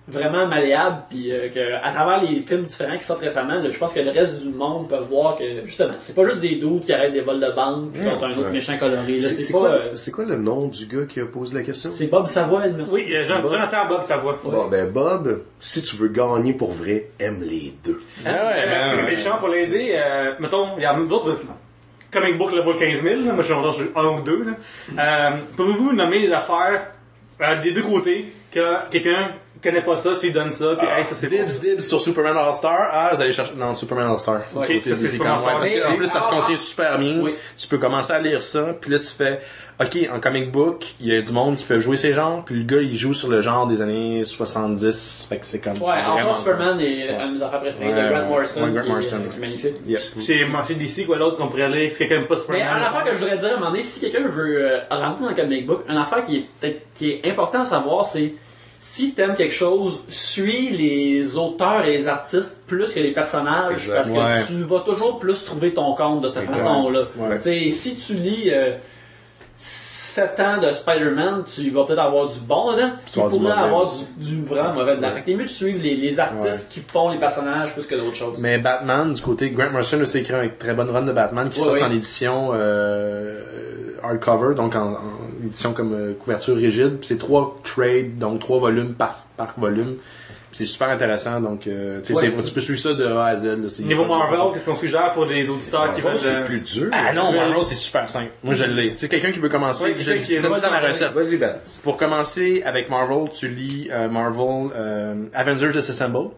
vraiment malléable, puis à travers les films différents qui sortent récemment, là, je pense que le reste du monde peut voir que, justement, c'est pas juste des dudes qui arrêtent des vols de banque puis qui ont un autre méchant coloré. Là, c'est quoi le nom du gars qui a posé la question? C'est Bob Savoie, il me semble. Oui, Jonathan Bob Savoie. Bon, ben Bob, si tu veux gagner pour vrai, aime les deux. Les méchants pour l'aider, mettons, il y a d'autres comic book level 15 000, là, moi je suis en 1 ou 2. Pouvez-vous nommer les affaires des deux côtés que quelqu'un connaît pas ça, s'il donne ça, puis hey, ça c'est Dibs sur Superman All-Star. Ah, vous allez chercher... Non, Superman All-Star. Ok, ça c'est Superman All-Star. Parce qu'en plus, ça se contient super bien. Oui. Tu peux commencer à lire ça, puis là, tu fais... OK, en comic book, il y a du monde qui peut jouer ces genres, puis le gars, il joue sur le genre des années 70, fait que c'est comme... Ouais, en soi, Superman est un de mes affaires préférées de Grant Morrison, qui est magnifique. Chez DC, quoi d'autre qu'on pourrait lire, si quelqu'un n'aime pas Superman? Mais une affaire que je voudrais dire à un moment donné, si quelqu'un veut rentrer dans le comic book, une affaire qui est important à savoir, c'est si t'aimes quelque chose, suis les auteurs et les artistes plus que les personnages, parce que tu vas toujours plus trouver ton compte de cette façon-là. Tu sais, si tu lis... 7 ans de Spider-Man, tu vas peut-être avoir du bon dedans, tu pourrais avoir du vraiment mauvais dedans. Fait que t'es mieux de suivre les artistes qui font les personnages plus que d'autres choses. Mais Batman, du côté, Grant Morrison a écrit une très bonne run de Batman qui sort en édition hardcover, donc en édition comme couverture rigide. C'est 3 trades, donc 3 volumes par volume. C'est super intéressant, donc tu peux suivre ça de A à Z. Là, niveau Marvel, qu'est-ce qu'on suggère pour des auditeurs qui veulent... c'est plus dur. Ah non, Marvel c'est super simple. Moi je l'ai. Tu sais, quelqu'un qui veut commencer, je le dis dans la recette. Vas-y, Ben. Pour commencer avec Marvel, tu lis Marvel Avengers Disassemble,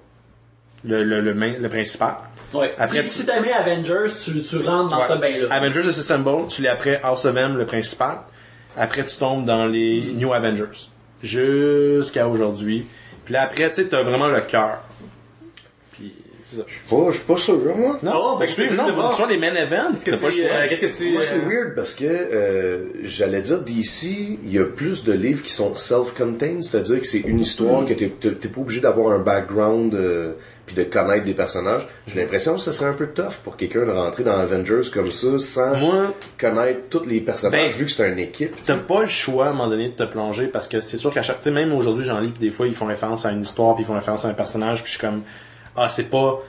le principal. Ouais. Après, si t'aimais Avengers, tu rentres dans ce bain-là. Avengers Disassemble, tu lis après House of M, le principal. Après, tu tombes dans les New Avengers. Jusqu'à aujourd'hui. Puis là, après, tu sais, t'as vraiment le cœur. Puis, c'est ça. Je suis pas sûr, moi. Non, soit les main events, t'as pas le choix. Qu'est-ce que tu... Moi, c'est weird parce que, j'allais dire, DC, il y a plus de livres qui sont self-contained, c'est-à-dire que c'est une histoire que t'es pas obligé d'avoir un background, puis de connaître des personnages. J'ai l'impression que ce serait un peu tough pour quelqu'un de rentrer dans Avengers comme ça sans connaître tous les personnages vu que c'est une équipe. T'as pas le choix à un moment donné de te plonger parce que c'est sûr qu'à chaque... Tu sais, même aujourd'hui j'en lis pis des fois ils font référence à une histoire puis ils font référence à un personnage puis je suis comme c'est pas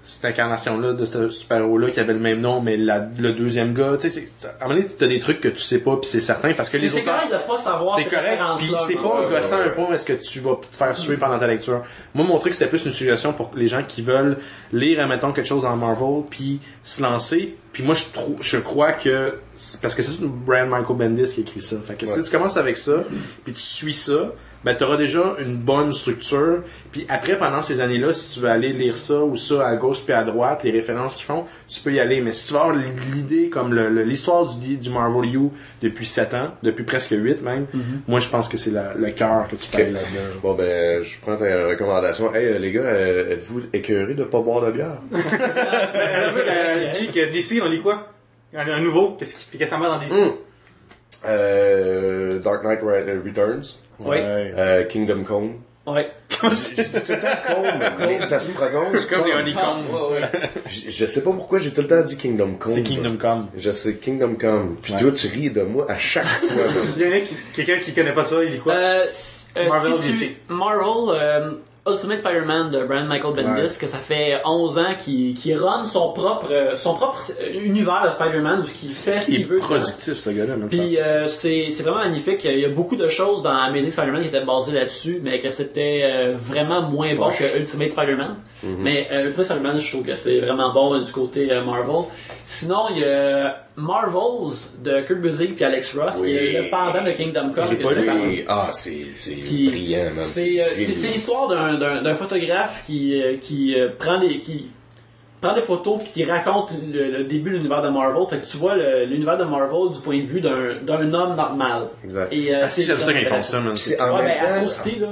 cette incarnation-là de ce super-héros-là qui avait le même nom mais le deuxième gars, tu sais, à un moment donné t'as des trucs que tu sais pas puis c'est certain parce que les auteurs... C'est correct de pas savoir c'est correct puis c'est pas gossant un point où est-ce que tu vas te faire suer pendant ta lecture. Moi mon truc c'était plus une suggestion pour les gens qui veulent lire admettons quelque chose en Marvel puis se lancer. Puis moi je crois que parce que c'est tout Brian Michael Bendis qui écrit ça. Fait que si tu commences avec ça puis tu suis ça, ben t'auras déjà une bonne structure. Puis après pendant ces années-là, si tu veux aller lire ça ou ça à gauche puis à droite, les références qu'ils font, tu peux y aller. Mais si tu veux avoir l'idée comme l'histoire du Marvel U depuis 7 ans, depuis presque 8 même, moi je pense que c'est le cœur que tu peux aller là-dedans. Bon ben je prends ta recommandation. Hey les gars, êtes-vous écœurés de pas boire de bière? G, DC, on lit quoi? Un nouveau? Qu'est-ce qui fait ça dans DC? Dark Knight Returns. Kingdom Come. Ouais. Je dis tout le temps Come, mais ça se prononce C'est comme des honeycombs. Je sais pas pourquoi j'ai tout le temps dit Kingdom Come. C'est Kingdom Come. Je sais Kingdom Come. Puis toi, tu ris de moi à chaque fois. Il y en a quelqu'un qui connaît pas ça, il dit quoi? Marvel DC. Marvel, Ultimate Spider-Man de Brian Michael Bendis, que ça fait 11 ans qu'il run son propre univers de Spider-Man où il fait ce qu'il veut. Il est productif ce gars-là. Puis c'est vraiment magnifique. Il y a beaucoup de choses dans Amazing Spider-Man qui étaient basées là-dessus, mais que c'était vraiment moins bon que Ultimate Spider-Man. Mais Ultimate Spider-Man, je trouve que c'est vraiment bon du côté Marvel. Sinon, il y a Marvels de Kurt Busiek puis Alex Ross, qui est le pendant de Kingdom Come. C'est brillant, man. C'est l'histoire d'un photographe qui prend des photos puis qui raconte le début de l'univers de Marvel. Fait que tu vois l'univers de Marvel du point de vue d'un homme normal. Exact. Et, j'aime ça quand ils font ça, man.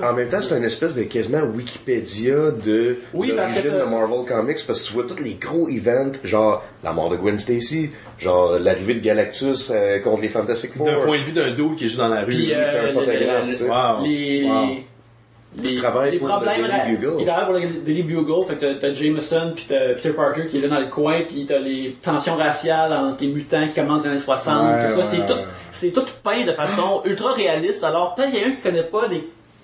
En même temps, c'est une espèce de quasiment Wikipédia de l'origine de Marvel Comics parce que tu vois tous les gros events, genre la mort de Gwen Stacy, genre l'arrivée de Galactus contre les Fantastic Four. D'un point de vue d'un dude qui est juste dans la rue. Puis, t'es un photographe, tu sais. Les problèmes pour le Bugle. Il travaille pour le Daily Bugle, fait que t'as Jameson puis t'as Peter Parker qui est là dans le coin, puis t'as les tensions raciales entre les mutants qui commencent dans les années 60, tout ça, c'est tout peint de façon ultra réaliste. Alors peut-être quelqu'un qui connaît pas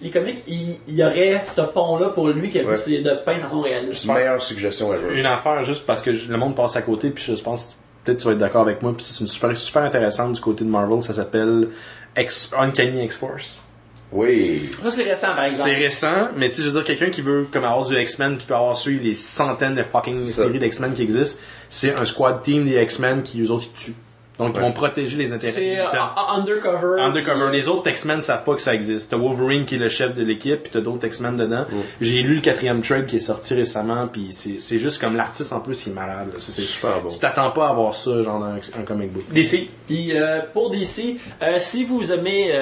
les comics, il y aurait ce pont-là pour lui qui a vu c'est de peint de façon réaliste. Meilleure suggestion ever. Une affaire juste parce que le monde passe à côté, puis je pense peut-être tu vas être d'accord avec moi, puis c'est une super intéressante du côté de Marvel, ça s'appelle Uncanny X-Force. Oui. Ça, c'est récent, par exemple. C'est récent, mais tu sais, je veux dire, quelqu'un qui veut comme avoir du X-Men qui peut avoir suivi les centaines de fucking séries d'X-Men qui existent, c'est un squad team des X-Men qui, eux autres, ils tuent. Donc, ils vont protéger les intérêts des mutants. C'est undercover. Les autres X-Men savent pas que ça existe. T'as Wolverine qui est le chef de l'équipe, puis t'as d'autres X-Men dedans. J'ai lu le 4e trade qui est sorti récemment, puis c'est juste comme l'artiste en plus, il est malade. C'est super bon. Tu t'attends pas à voir ça, genre dans un comic book. DC. Puis pour DC, si vous aimez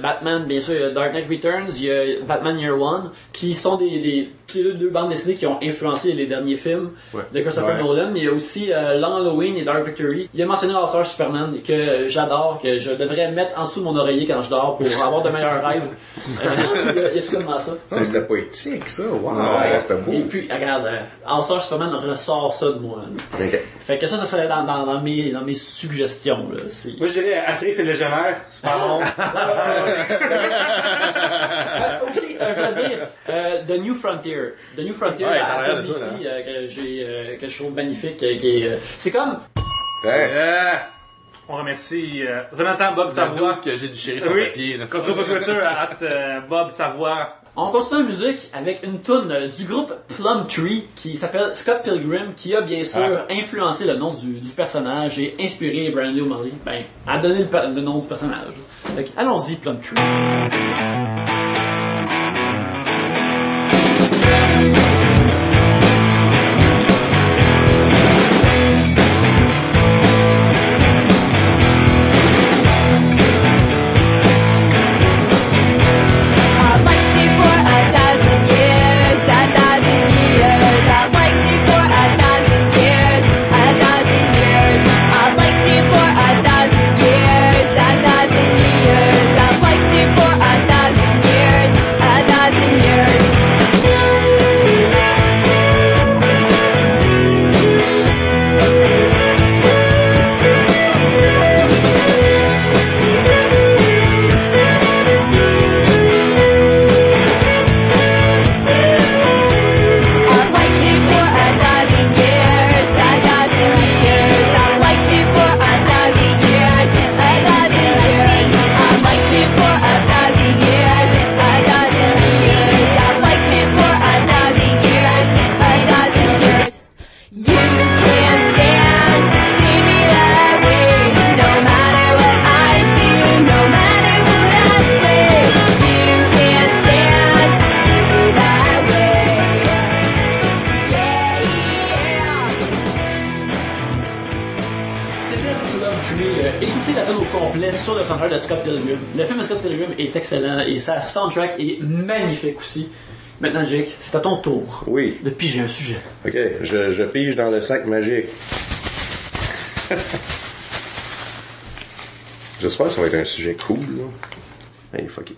Batman, bien sûr, il y a Dark Knight Returns, il y a Batman Year One, qui sont toutes les deux bandes dessinées qui ont influencé les derniers films de Christopher Nolan. Mais il y a aussi Long Halloween et Dark Victory. Il a mentionné All-Star Superman que j'adore, que je devrais mettre en dessous de mon oreiller quand je dors pour avoir de meilleurs rêves. Il y a seulement ça. C'était poétique, ça. Wow, Ouais. c'était beau. Et puis, regarde, All-Star Superman ressort ça de moi. Ok. Fait que ça serait dans mes suggestions. Là. Moi, je dirais Astérix et Légionnaire, super bon. Aussi, je dois dire, The New Frontier. The New Frontier Ouais, à t'as l'air de BBC, ça, que je trouve magnifique. C'est comme... Hein? On remercie Jonathan Bob C'est un Savoie. doute que j'ai déchiré son Oui, papier. Là. contre sur Twitter, Bob Savoie. On continue la musique avec une tune du groupe Plumtree qui s'appelle Scott Pilgrim, qui a bien sûr influencé le nom du personnage et inspiré Brandon O'Malley, à donner le nom du personnage. Fait que, allons-y, Plumtree. Écoutez la tune au complet sur le soundtrack de Scott Pilgrim. Le film de Scott Pilgrim est excellent et sa soundtrack est magnifique aussi. Maintenant, Jake, c'est à ton tour Oui. de piger un sujet. Ok, je pige dans le sac magique. J'espère que ça va être un sujet cool, là. Hey, fuck it.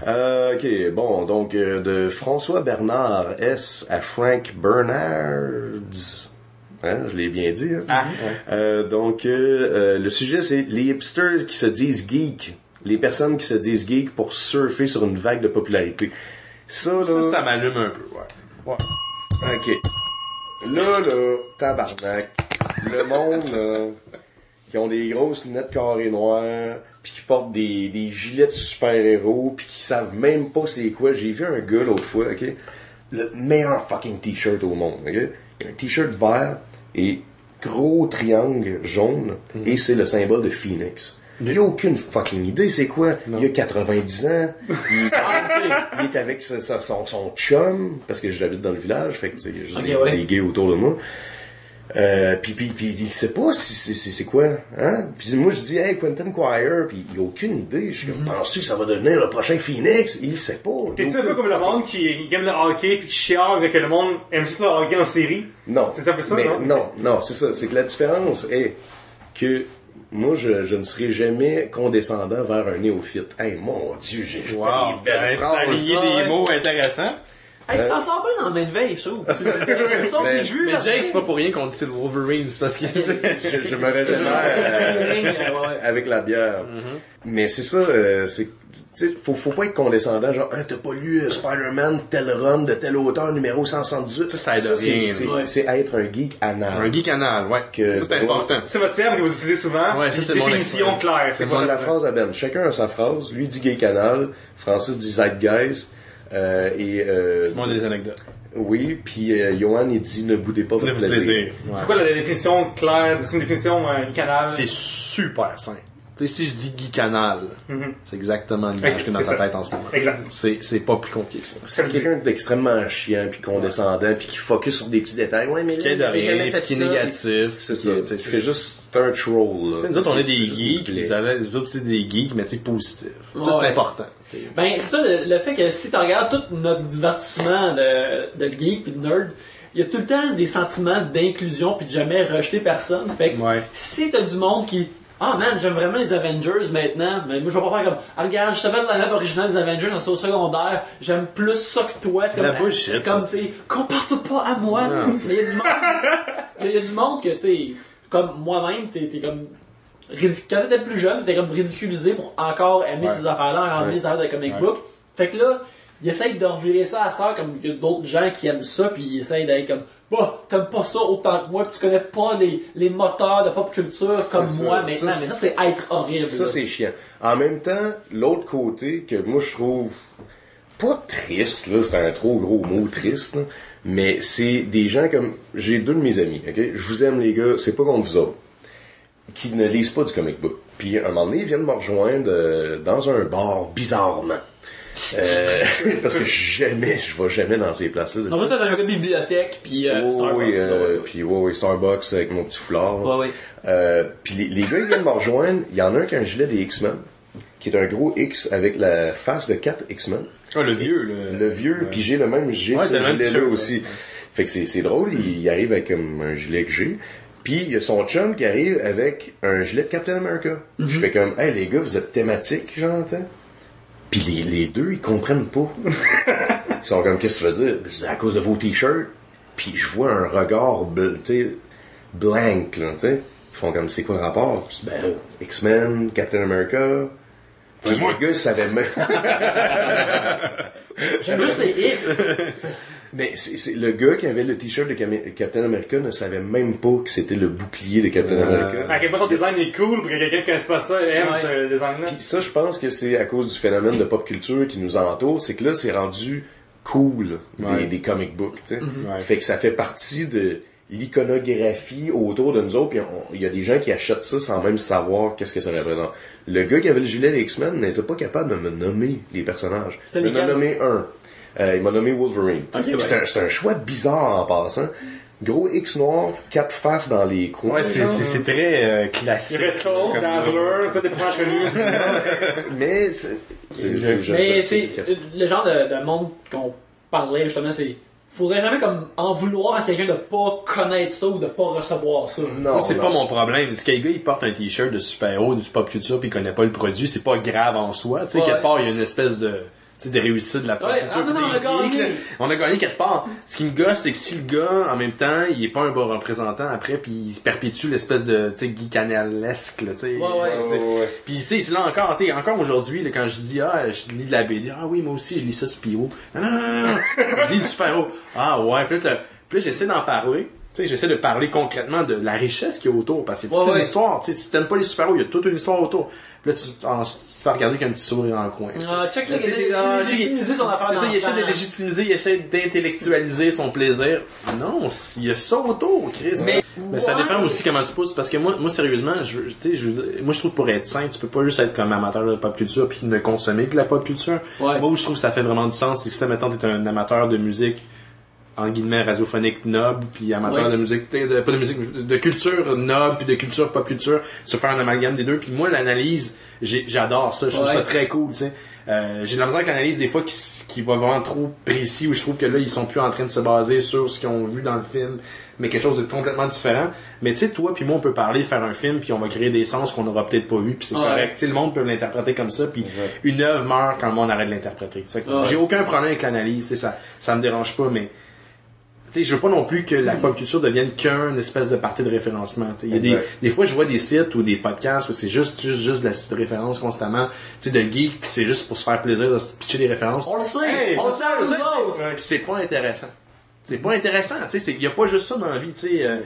Ok, bon, donc, de François Bernard S. à Frank Bernards. Hein, je l'ai bien dit, hein? Ah, Donc, le sujet, c'est les hipsters qui se disent geeks. Les personnes qui se disent geeks pour surfer sur une vague de popularité. Ça, là... Ça m'allume un peu, ouais. Ok. Là, tabarnak. Le monde, là, qui ont des grosses lunettes carrées noires, puis qui portent des gilets de super-héros, puis qui savent même pas c'est quoi. J'ai vu un gars l'autre fois, ok? Le meilleur fucking t-shirt au monde, ok? Il a un t-shirt vert et gros triangle jaune, et c'est le symbole de Phoenix. Il a aucune fucking idée c'est quoi. Non. Il a 90 ans, il est avec son chum, parce que j'habite dans le village, fait que il y a juste des gays autour de moi. Puis il sait pas si c'est quoi, hein? Puis moi je dis hey Quentin Quire, puis il a aucune idée. Je suis comme penses-tu que ça va devenir le prochain Phoenix? Il sait pas. T'es-tu un peu comme le monde qui aime le hockey puis qui chiale que le monde aime juste le hockey en série? Non. C'est ça, ça, mais non? Non, c'est ça. C'est que la différence est que moi, je ne serai jamais condescendant vers un néophyte. Hey, mon Dieu, j'ai fait des belles phrases. Aligné des mots intéressants. Hey, ça sort bien dans le main de veille, je trouve. Mais Jay, c'est pas pour rien qu'on dit c'est le Wolverine, c'est parce que je me régénère avec la bière. Mais c'est ça, faut pas être condescendant, genre, t'as pas lu Spider-Man, tel run de tel auteur, numéro 178. Ça aide rien. C'est être un geek anal. Un geek anal, ouais. Ça, c'est important. C'est votre terme que vous utilisez souvent. Ouais, ça, c'est mon définition claire. C'est la phrase à Ben. Chacun a sa phrase. Lui dit geek anal, Francis dit zeitgeist, c'est moi des anecdotes. Oui, puis Johan il dit ne boudez pas votre plaisir. Ouais. C'est quoi la définition claire? C'est une définition canal? C'est super simple. Tu sais, si je dis geek anal, c'est exactement l'image que dans ta tête en ce moment. Exact. C'est pas plus compliqué que ça. C'est quelqu'un d'extrêmement chiant puis condescendant puis qui focus sur des petits détails. Ouais, mais qui est de rien, qui est négatif. C'est ça. C'est juste un troll. Nous autres, on est des geeks. Les autres, c'est des geeks, mais c'est positif. Ça, c'est important. Ben, c'est ça, le fait que si tu regardes tout notre divertissement de geek pis de nerd, il y a tout le temps des sentiments d'inclusion puis de jamais rejeter personne. Fait que si t'as du monde qui ah man, j'aime vraiment les Avengers maintenant, mais moi je vais pas faire comme, ah regarde, je savais le line-up original des Avengers au secondaire, j'aime plus ça que toi. C'est la bullshit. Comme, tu sais, compare-toi pas à moi. Non, mais il y a du monde, il y a du monde que, tu sais, comme moi-même, t'es comme, quand t'étais plus jeune, t'étais comme ridiculisé pour encore aimer ces affaires-là, encore aimer les affaires de comic book. Fait que là, ils essayent de revirer ça à cette heure, comme il y a d'autres gens qui aiment ça, puis ils essayent d'être comme, bah, t'aimes pas ça autant que moi, puis tu connais pas les moteurs de pop culture comme moi maintenant. Mais ça, c'est être horrible. Ça, c'est chiant. En même temps, l'autre côté que moi, je trouve pas triste, là, c'est un trop gros mot triste, là, mais c'est des gens comme, j'ai deux de mes amis, ok? Je vous aime, les gars, c'est pas contre vous autres, qui ne lisent pas du comic book. Puis, un moment donné, ils viennent me rejoindre dans un bar, bizarrement. Parce que je vais jamais dans ces places-là. En fait, t'as un gars de bibliothèque, puis Starbucks. Starbucks avec mon petit foulard. Ouais. Puis les gars, ils viennent me rejoindre. Il y en a un qui a un gilet des X-Men, qui est un gros X avec la face de 4 X-Men. Ah, le vieux, Le vieux, puis j'ai le même gilet-là aussi. Fait que c'est drôle, il arrive avec comme un gilet que j'ai. Puis il y a son chum qui arrive avec un gilet de Captain America. Je fais comme, hey les gars, vous êtes thématiques, genre, t'sais. Puis les deux, ils comprennent pas. Ils sont comme, qu'est-ce que tu veux dire? C'est à cause de vos t-shirts. Puis je vois un regard, blank, là, tu sais. Ils font comme, c'est quoi le rapport? Je dis, ben là, X-Men, Captain America. Puis le gars, il savait même. J'aime juste les X. Mais c'est le gars qui avait le t-shirt de Captain America ne savait même pas que c'était le bouclier de Captain America. À quel point son design est cool, pour que quelqu'un qui connaisse pas ça aime ce design-là. Puis ça, je pense que c'est à cause du phénomène de pop culture qui nous entoure, c'est que là, c'est rendu cool des comic books, tu sais. Fait que ça fait partie de l'iconographie autour de nous autres, puis il y a des gens qui achètent ça sans même savoir qu'est-ce que ça représente. Le gars qui avait le gilet des X-Men n'était pas capable de me nommer les personnages. Il m'a nommé un. Il m'a nommé Wolverine. Okay, c'est un choix bizarre en passant. Gros X noir, 4 faces dans les coins. Ouais, c'est très classique. Retro, Dazzler, tout des personnages connus. Mais c'est le genre de monde qu'on parlait justement, c'est faudrait jamais comme en vouloir à quelqu'un de pas connaître ça ou de pas recevoir ça. Non, c'est pas mon problème. Si quelqu'un il porte un t-shirt de super-héros, du pop culture puis il connaît pas le produit, c'est pas grave en soi. Tu sais, quelque part, il y a une espèce de réussite de la pop culture. On a gagné quelque part. Ce qui me gosse, c'est que si le gars, en même temps, il est pas un bon représentant après, puis il perpétue l'espèce de, tu sais, Guy Canal-esque, là, tu sais. Puis, tu sais, là encore aujourd'hui, là, quand je dis, je lis de la BD, ah oui, moi aussi, je lis ça, Spirou. Non, je lis du super-héros. Ah ouais, puis là, j'essaie d'en parler. Tu sais, j'essaie de parler concrètement de la richesse qu'il y a autour, parce qu'il y a toute une histoire. Tu sais, si t'aimes pas les super-héros, il y a toute une histoire autour. Puis là, tu te fais regarder qu'un petit sourire en coin. Check là, il essaie de légitimiser son affaire. C'est ça, il essaie de légitimiser, il essaie d'intellectualiser son plaisir. Non, il y a ça autour, Chris. Mais ça dépend aussi comment tu pousses, parce que moi sérieusement, moi je trouve pour être sain, tu peux pas juste être comme amateur de pop culture puis ne consommer que la pop culture. Moi où je trouve que ça fait vraiment du sens, c'est que si mettons t'es un amateur de musique en guillemets radiophonique noble puis amateur de musique pas de musique de culture noble puis de culture pop culture, se faire un amalgame des deux. Puis moi l'analyse, j'adore ça, je trouve ça très cool, tu sais. J'ai de la misère avec l'analyse des fois qui va vraiment trop précis, où je trouve que là ils sont plus en train de se baser sur ce qu'ils ont vu dans le film, mais quelque chose de complètement différent. Mais tu sais, toi puis moi on peut parler, faire un film, puis on va créer des sens qu'on aura peut-être pas vu, puis c'est correct. Tu sais, le monde peut l'interpréter comme ça, puis une œuvre meurt quand le monde arrête de l'interpréter. J'ai aucun problème avec l'analyse, tu sais, ça me dérange pas, mais t'sais, je veux pas non plus que la pop culture devienne qu'une espèce de partie de référencement. Il y a des fois, je vois des sites ou des podcasts où c'est juste de la site de référence constamment, de geek, pis c'est juste pour se faire plaisir de se pitcher des références. On le sait! On le sait, nous autres! Pis c'est pas intéressant. C'est pas intéressant, tu sais, y a pas juste ça dans la vie, tu sais.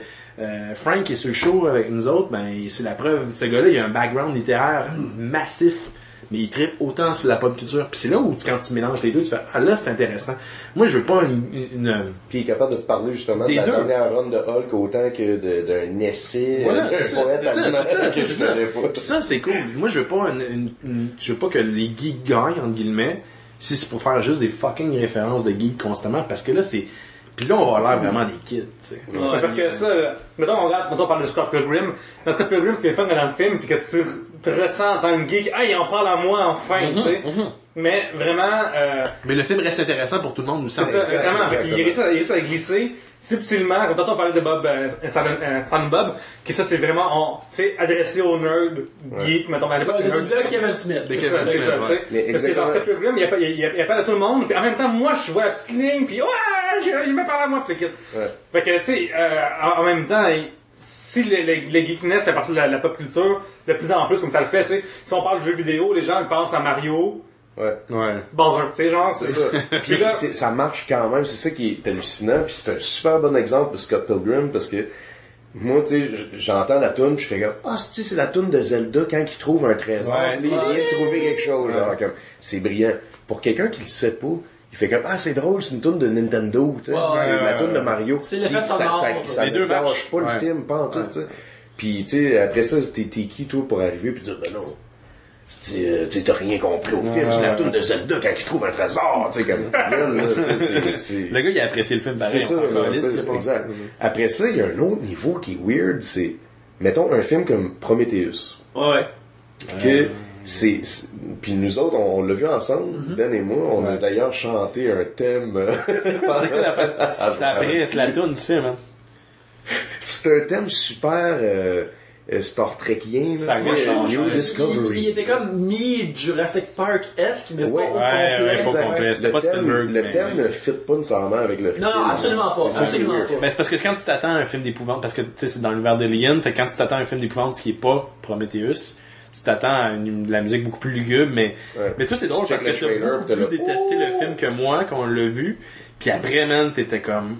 Frank qui est sur le show avec nous autres, ben, c'est la preuve. Ce gars-là, il a un background littéraire massif. Mais il trippe autant sur la pop culture. Puis c'est là où, quand tu mélanges les deux, tu fais, ah là, c'est intéressant. Moi, je veux pas une... Puis il est capable de te parler justement de la dernière run de Hulk autant que d'un essai. Voilà, c'est ça. Puis ça, c'est cool. Moi, je veux pas je veux pas que les geeks gagnent, entre guillemets, si c'est pour faire juste des fucking références de geeks constamment, parce que là, c'est... Puis là, on va avoir l'air vraiment des kids, tu sais. C'est parce que ça, mettons, on parle de Scott Pilgrim. Dans Scott Pilgrim, ce qui est fun dans le film, c'est que tu te ressens en tant que geek, il en parle à moi enfin, tu sais. mais vraiment, Mais le film reste intéressant pour tout le monde aussi. c'est ça, exact, vraiment, exactement. il réussit à glisser subtilement, comme tantôt on parlait de Bob, Silent Bob, que ça c'est vraiment, c'est adressé aux nerds, geeks, mettons, à l'époque, c'est nerds. De Kevin Smith. De C'est Kevin ça, Smith, c'est ça, ouais. tu Mais sais. Parce que dans exactement. Scott Pilgrim, il appelle à tout le monde, puis en même temps, moi, je vois la petite ligne, puis il me parle à moi, puis le kid. Ouais. Fait que, tu sais, en même temps, si le geekness fait partie de la pop culture, de plus en plus, comme ça le fait, tu sais, si on parle de jeux vidéo, les gens ils pensent à Mario, Ouais. Bowser, tu sais, genre, C'est ça. Puis là, ça marche quand même. C'est ça qui est hallucinant. Puis c'est un super bon exemple de Scott Pilgrim parce que moi, tu sais, j'entends la toune, puis je fais comme c'est la toune de Zelda quand il trouve un trésor. Ouais. Il vient de trouver quelque chose. Genre, comme, c'est brillant. Pour quelqu'un qui le sait pas, il fait comme c'est drôle, c'est une toune de Nintendo. Tu sais, c'est la toune de Mario. C'est l'effet Puis sonore. Ça Les ne deux gâche matchs. pas le Ouais. film, pas en tout. Tu sais. Puis, tu sais, après ça, t'es qui, toi, pour arriver puis dire non. Tu t'as rien compris au film, c'est la toune de Zelda quand il trouve un trésor, tu sais, comme là, c'est... Le gars, il a apprécié le film pareil. C'est ça, on s'en là, calisse, c'est c'est pas- exact. Après ça, il y a un autre niveau qui est weird, c'est, mettons, un film comme Prometheus, Ouais. que puis nous autres, on l'a vu ensemble, Ben et moi, on a d'ailleurs chanté un thème... C'est quoi la fête? C'est après, c'est la tourne du film, hein. C'est un thème super... Star Trekien, Ça là, tu sais, change, New ouais. Discovery. Il était comme mi-Jurassic Park-esque, mais Ouais, pas au ouais, complet. pas complet. C'était pas Spielberg, Le mais- thème ne fit pas nécessairement avec le film. Non, absolument pas, C'est ça qui est absolument weird. pas. Ben, c'est parce que quand tu t'attends à un film d'épouvante, parce que tu sais, c'est dans l'univers de Alien, fait que quand tu t'attends à un film d'épouvante, ce qui est pas Prometheus, tu t'attends à de la musique beaucoup plus lugubre, mais toi, c'est drôle Tu parce que check le t'as trailer, beaucoup t'as plus le détesté le film que moi, quand on l'a vu, puis après, man, t'étais comme,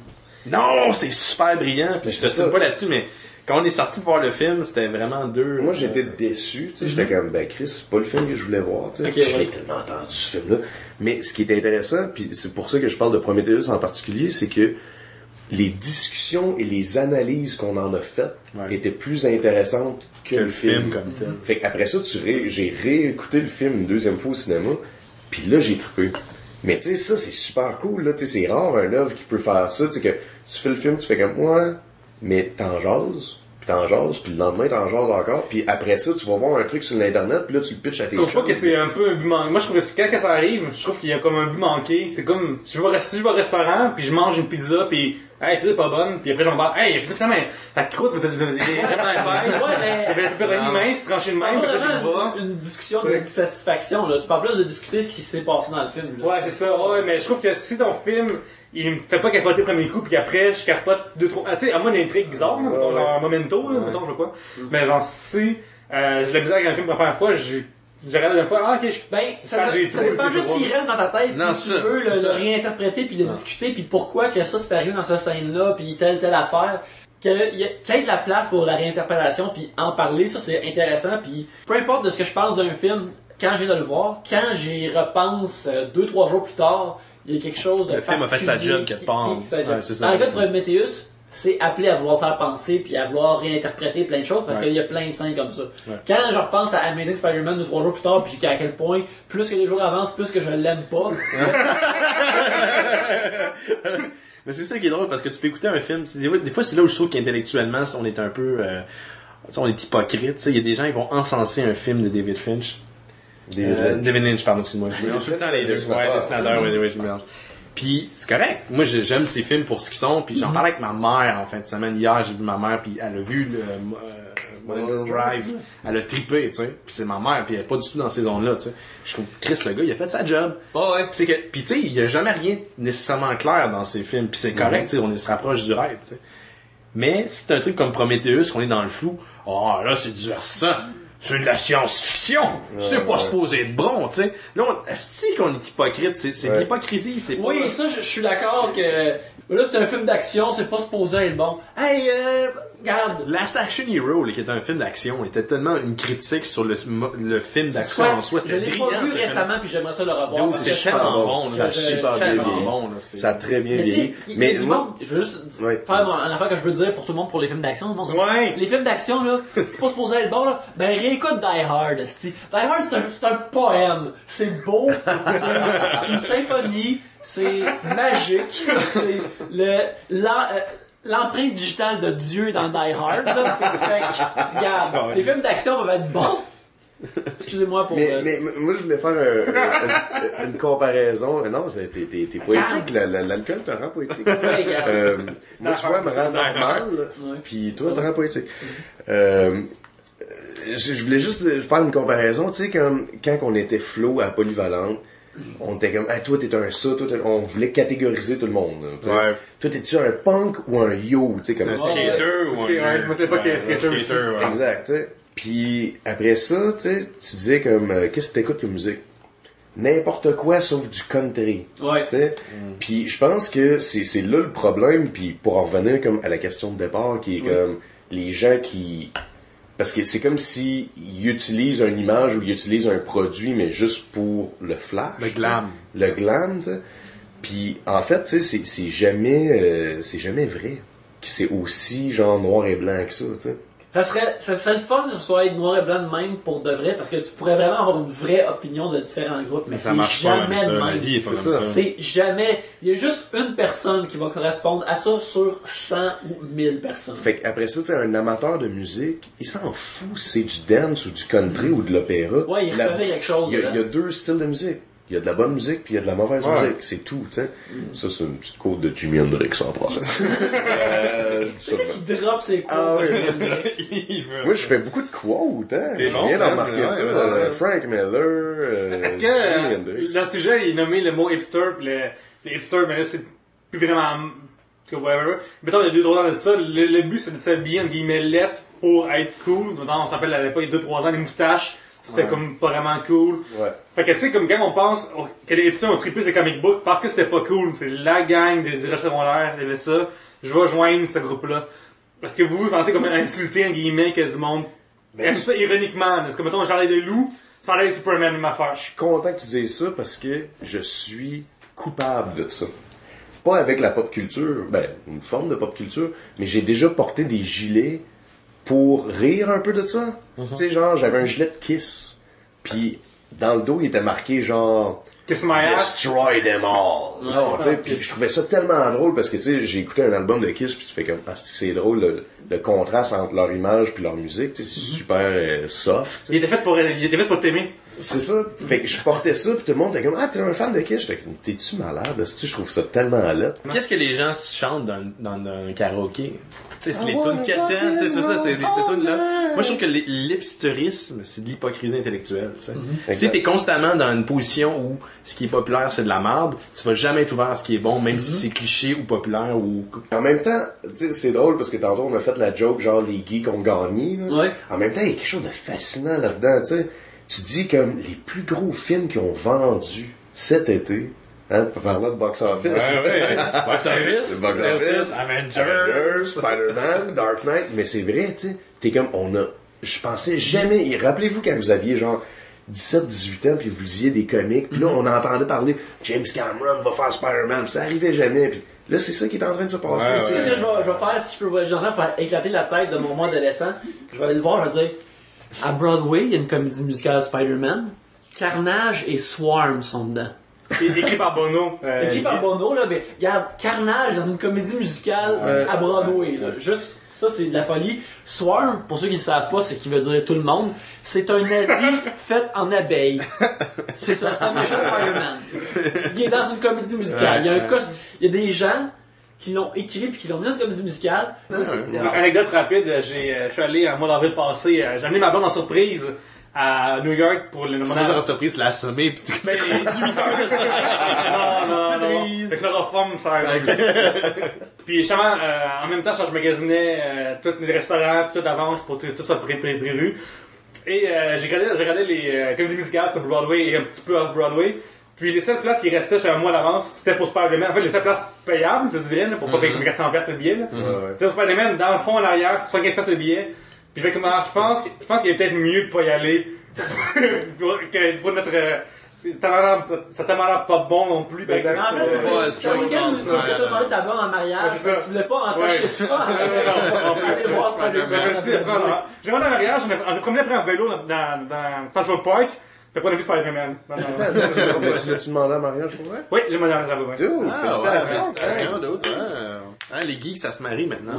non, c'est super brillant, puis je te c'est ça. sais pas là-dessus, mais quand on est sorti de voir le film, c'était vraiment deux. Moi, j'étais déçu, tu sais, j'étais comme, Chris, c'est pas le film que je voulais voir, tu sais. Ok, Puis ouais. je l'ai tellement entendu, ce film-là. Mais ce qui est intéressant, puis c'est pour ça que je parle de Prometheus en particulier, c'est que les discussions et les analyses qu'on en a faites étaient plus intéressantes que le film. comme tel. Fait qu'après ça, j'ai réécouté le film une deuxième fois au cinéma, puis là, j'ai trippé. Mais tu sais, ça, c'est super cool, là, tu sais, c'est rare un œuvre qui peut faire ça, tu sais, que tu fais le film, tu fais comme, ouais, mais t'en jases, puis le lendemain, t'en jases encore, puis après ça, tu vas voir un truc sur l'internet, puis là, tu le pitches à tes je trouve pas chums. que c'est un peu un but manqué. Moi, je trouve que quand ça arrive, je trouve qu'il y a comme un but manqué. C'est comme, si je vais au restaurant, puis je mange une pizza, puis hey, la pizza est pas bonne, puis après, je me parle, hey, la pizza, finalement, la croûte, mais t'as vraiment épaisse. Ouais, mais- Il y avait un pepperoni mince, tranché de même, puis après, je le vois. une discussion de satisfaction, là. Tu parles plus de discuter ce qui s'est passé dans le film, là. Ouais, c'est ça, ouais, mais je trouve que si ton film, il me fait pas capoter le premier coup, puis après, je capote deux, trois, tu sais, à moi, une intrigue bizarre, là, mettons, genre Memento, là, mettons, je sais pas quoi. Mais genre, si, j'ai la misère avec un film pour la première fois, j'ai regardé la fois, ok, Ben, ça j'ai dépend trouvé, juste j'ai s'il reste dans ta tête, Non, puis tu ça, veux c'est le ça. réinterpréter, puis le discuter, puis pourquoi que ça s'est arrivé dans cette scène-là, puis telle affaire. Qu'il y ait de la place pour la réinterprétation, puis en parler, ça c'est intéressant, puis peu importe de ce que je pense d'un film, quand je viens de le voir, quand j'y repense 2-3 jours plus tard, il y a quelque chose de Le film a fait sa particulier job quelque part. qui- ça- Ouais, c'est ça. Dans le cas de Prometheus, c'est appelé à vouloir faire penser puis à vouloir réinterpréter plein de choses parce qu'il y a plein de scènes comme ça. Quand je repense à Amazing Spider-Man 2-3 jours plus tard puis à quel point plus que les jours avancent, plus que je l'aime pas. Mais c'est ça qui est drôle parce que tu peux écouter un film. Des fois, c'est là où je trouve qu'intellectuellement, on est un peu. Tu sais, on est hypocrite. Tu sais, il y a des gens qui vont encenser un film de David Finch. David Lynch, pardon, excuse-moi. Je mélange tout le temps les deux. Ouais, dessinateur, oui, je mélange. Puis c'est correct. Moi, j'aime ces films pour ce qu'ils sont. Puis j'en parlais avec ma mère en fin de semaine. Hier, j'ai vu ma mère, puis elle a vu le Mulholland Drive. Elle a trippé, tu sais. Puis c'est ma mère, puis elle est pas du tout dans ces zones-là, tu sais. Je trouve Chris, le gars, il a fait sa job. Oh, ouais. C'est que, puis tu sais, il y a jamais rien nécessairement clair dans ces films. Puis c'est correct, tu sais, on se rapproche du rêve, tu sais. Mais si c'est un truc comme Prometheus, qu'on est dans le flou, oh là, c'est du versant. C'est de la science-fiction. C'est pas supposé être bon, tu sais. Là, si qu'on est hypocrite, c'est de l'hypocrisie, c'est pas... Oui, ça, je suis d'accord que là, c'est un film d'action, c'est pas supposé être bon. Hey, regarde. Last Action Hero, là, qui est un film d'action, était tellement une critique sur le film d'action Ouais, en soi. je C'était l'ai brillant. pas vu ce film. récemment, puis j'aimerais ça le revoir. Donc, parce c'est que je tellement pense- bon, Ça a là. super bien Tellement vieilli. bon, là. c'est- Ça a très bien Mais tu sais, vieilli. il y a Mais du moi, monde, je veux juste Ouais. faire une affaire que je veux dire pour tout le monde pour les films d'action. Ouais. Les films d'action, là, c'est pas supposé être bon, là. Ben, réécoute Die Hard, esti. Die Hard, c'est un poème. C'est beau, c'est une symphonie, c'est magique, c'est l'empreinte digitale de Dieu dans Die Hard, là. Fait que, regarde, les films d'action peuvent être bons, Excusez-moi pour... Mais moi, je voulais faire une comparaison. Non, t'es poétique. L'alcool te rend poétique. Ouais, regarde. Moi, tu vois, me rend normal. Puis toi, te rend poétique. Je voulais juste faire une comparaison. Tu sais, quand on était Flo à Polyvalente, on était comme, toi t'es un ça, on voulait catégoriser tout le monde. Là, Ouais. Toi t'es-tu un punk ou un yo, tu sais, comme Un ça. skater ou un... Moi, c'est pas que skater aussi. ouais. Exact, tu sais. Puis après ça, tu sais, tu disais comme, qu'est-ce que t'écoutes comme musique? N'importe quoi sauf du country. Ouais. Tu sais. Puis je pense que c'est là le problème, puis pour en revenir comme à la question de départ, qui est comme les gens qui... Parce que c'est comme si ils utilisent une image ou ils utilisent un produit, mais juste pour le flash. Le glam. Le glam, tu sais. Puis en fait, tu sais, c'est jamais vrai que c'est aussi genre noir et blanc que ça, tu sais. Ça serait le fun que ce soit être noir et blanc de même pour de vrai, parce que tu pourrais vraiment avoir une vraie opinion de différents groupes, mais Ça c'est marche pas jamais comme ça. le La même. vie est pas C'est comme ça. ça. C'est jamais... Il y a juste une personne qui va correspondre à ça sur 100 ou 1000 personnes. Fait qu'après ça, tu sais, un amateur de musique, il s'en fout si c'est du dance ou du country ou de l'opéra. Ouais, il reconnaît quelque chose. Il y a dedans. deux styles de musique. Il y a de la bonne musique puis il y a de la mauvaise musique. C'est tout, tu sais. Ça, c'est une petite quote de Jimi Hendrix en procès. Peut-être qu'il drop ses quotes. Ah oui. Moi, je fais beaucoup de quotes, hein. T'es Je bon, viens d'en man. remarquer Ouais, ça. ouais, c'est ça. Frank Miller, Est-ce Jimi que Hendrix. dans le sujet, il est nommé le mot hipster, pis les hipsters, mais là, c'est plus vraiment... whatever. Mettons, il y a 2-3 ans de ça, le but, c'est de s'habiller, en guillemets, lettres pour être cool. Mettons, on se rappelle à l'époque, il y a 2-3 ans, les moustaches, c'était comme pas vraiment cool. Ouais. Fait que tu sais, comme quand on pense que les hipsters ont trippé ces comic books parce que c'était pas cool, c'est la gang du reste secondaire, il y avait ça, je vais joindre ce groupe-là. Parce que vous vous sentez comme insulté, en guillemets, que du monde aime ça ironiquement. Là. C'est comme, mettons, Charlie de Loup, Charlie Superman, même affaire. Je suis content que tu dises ça parce que je suis coupable de ça. Pas avec la pop culture, une forme de pop culture, mais j'ai déjà porté des gilets pour rire un peu de ça. Tu sais, genre, j'avais un gilet de Kiss, puis dans le dos, il était marqué genre Kiss my ass. Destroy them all. Non, tu sais, puis je trouvais ça tellement drôle parce que tu sais, j'ai écouté un album de Kiss puis tu fais comme c'est drôle le contraste entre leur image puis leur musique, tu sais, c'est super soft. Tu sais. Il était fait pour t'aimer. C'est ça. Fait que je portais ça puis tout le monde était comme t'es un fan de Kiss. J'étais comme t'es-tu malade? Je trouve ça tellement lettre. Qu'est-ce que les gens chantent dans un karaoké? Tu sais, c'est les tunes quétaines, tu sais, c'est ça, c'est ces tunes-là. Moi, je trouve que l'hipsterisme, c'est de l'hypocrisie intellectuelle, tu sais. Si t'es constamment dans une position où ce qui est populaire, c'est de la merde, tu vas jamais être ouvert à ce qui est bon, même si c'est cliché ou populaire ou... En même temps, tu sais, c'est drôle parce que tantôt on a fait la joke genre les geeks ont gagné. Là. Ouais. En même temps, il y a quelque chose de fascinant là-dedans, tu sais. Tu dis comme les plus gros films qui ont vendu cet été, hein, parlant de box-office. ouais. Box Office, Le box office, Avengers. Spider-Man, Dark Knight, mais c'est vrai, tu sais. T'es comme, je pensais jamais, et rappelez-vous quand vous aviez genre 17-18 ans puis vous lisiez des comics, puis là on entendait parler James Cameron va faire Spider-Man, puis ça arrivait jamais, puis là c'est ça qui est en train de se passer. Ouais, tu sais. Ce que je vais faire, si je peux voir le genre, faire éclater la tête de mon moi adolescent, je vais aller le voir, je vais dire, à Broadway, il y a une comédie musicale Spider-Man, Carnage et Swarm sont dedans. Écrit par Bono. Écrit par Bono, là, mais regarde, Carnage dans une comédie musicale à Broadway, là. Juste, ça c'est de la folie. Swarm, pour ceux qui ne savent pas ce qui veut dire tout le monde, c'est un nazi fait en abeille. C'est ça, c'est un méchant Spider-Man. Il est dans une comédie musicale. Il y a des gens qui l'ont écrit puis qui l'ont mis dans une comédie musicale. Anecdote rapide, je suis allé en mois d'avril passé, j'ai amené ma blonde en surprise à New York pour le moment. Sans la surprise, tu l'as assommé pis tu... Ben, 18 heures. Non. Surprise. Le chloroforme, ça a Puis justement, en même temps, je magasinais tous les restaurants, puis tout d'avance pour tout ça prévu. Et j'ai regardé les comédies musicales sur Broadway et un petit peu off-Broadway. Puis les seules places qui restaient sur un mois d'avance, c'était pour Spider-Man. En fait, les seules places payables, je dirais, là, pour pas payer comme 400$ le billet. Là. C'était pour Spider-Man, dans le fond, en arrière, 75$ le billet. Puis je fais comment, je pense qu'il est peut-être mieux de pas y aller pour notre... ça t'a l'air pas bon non plus. Mais en fait, Ouais, c'est quand tu as demandé ta blonde en mariage, Ouais, c'est ça. tu voulais pas entacher ça. Aller voir Spider-Man. J'ai rendu en mariage, on a promené après en vélo dans Central Park. J'ai pas vu Spider-Man. Non. Tu l'as-tu demandé en mariage pour vrai? Oui, j'ai demandé à j'avoue. Dude, félicitations. d'autres. Les geeks, ça se marie maintenant.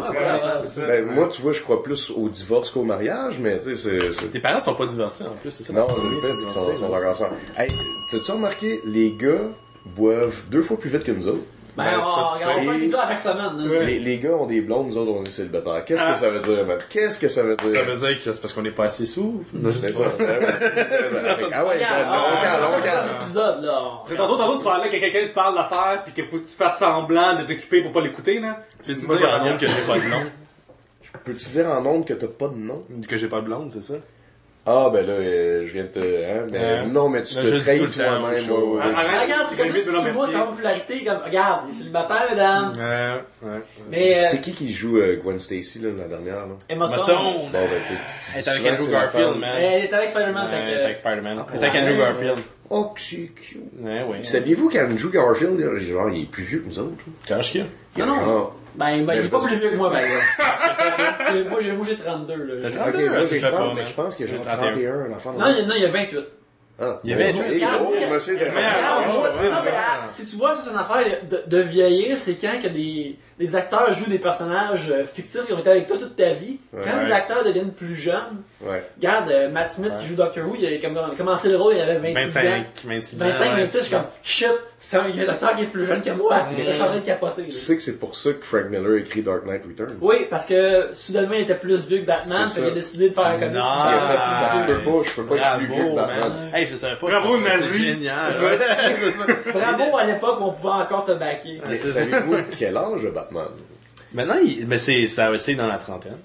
Ben, moi, tu vois, je crois plus au divorce qu'au mariage, mais tu sais, c'est... Tes parents sont pas divorcés en plus, c'est ça? Non, le pire, c'est qu'ils sont encore ensemble. Hey, t'as-tu remarqué, les gars boivent 2 fois plus vite que nous autres? Ben, on fait des gars à chaque semaine. Les gars ont des blondes, nous autres, on est célibataires. Qu'est-ce que ça veut dire, man? Qu'est-ce que ça veut dire? Ça veut dire que c'est parce qu'on n'est pas assez sous. C'est ça. Ah ouais, on regarde. L'épisode, là. Tantôt, tu parlais que quelqu'un te parle d'affaires pis que faut que tu fasses semblant de t'occuper pour pas l'écouter, là. Peux-tu dire en ondes que j'ai pas de nom? Peux-tu dire en ondes que t'as pas de nom? Que j'ai pas de blonde, c'est ça? Ah, ben là, je viens de te... Hein, mais non, mais tu te trahis toi-même. Regarde, c'est comme ça, tu vois sa popularité, comme, regarde, il est célibataire, madame. Mais, c'est qui joue Gwen Stacy, là, la dernière, là? Emma Stone. Bon, ben, elle est avec Andrew Garfield, man. Elle est avec Spider-Man, Elle est avec Spider-Man. Elle est avec Andrew Garfield. Oh, que c'est cute. Ouais. Saviez-vous qu'Andrew Garfield, genre, il est plus vieux que nous autres? Quand je Non. Ben, il est pas plus vieux que moi, ben, là. Moi, j'ai 32, là. Ok, moi, j'ai 30, mais je pense que j'ai 31, l'enfant. Non, il y a 28. Il y a 28. Oh, monsieur de Si tu vois, ça, c'est une affaire de vieillir, c'est quand que des acteurs jouent des personnages fictifs qui ont été avec toi toute ta vie. Quand les acteurs deviennent plus jeunes, regarde, Matt Smith qui joue Doctor Who, il a commencé le rôle, il avait 26 ans. 26, je suis comme, shit, il y a un acteur qui est plus jeune que moi. Je suis en train de capoter. Tu sais que c'est pour ça que Frank Miller a écrit Dark Knight Returns. Oui, parce que soudainement, il était plus vieux que Batman, fait qu'il a décidé de faire un comic. Ça se peut pas, je peux pas être plus vieux que Batman. Hey, je savais pas. Bravo, Nazi. C'est génial. Bravo à l'époque où on pouvait encore te backer. Savez-vous quel âge a Batman? Maintenant, ça aussi dans la trentaine.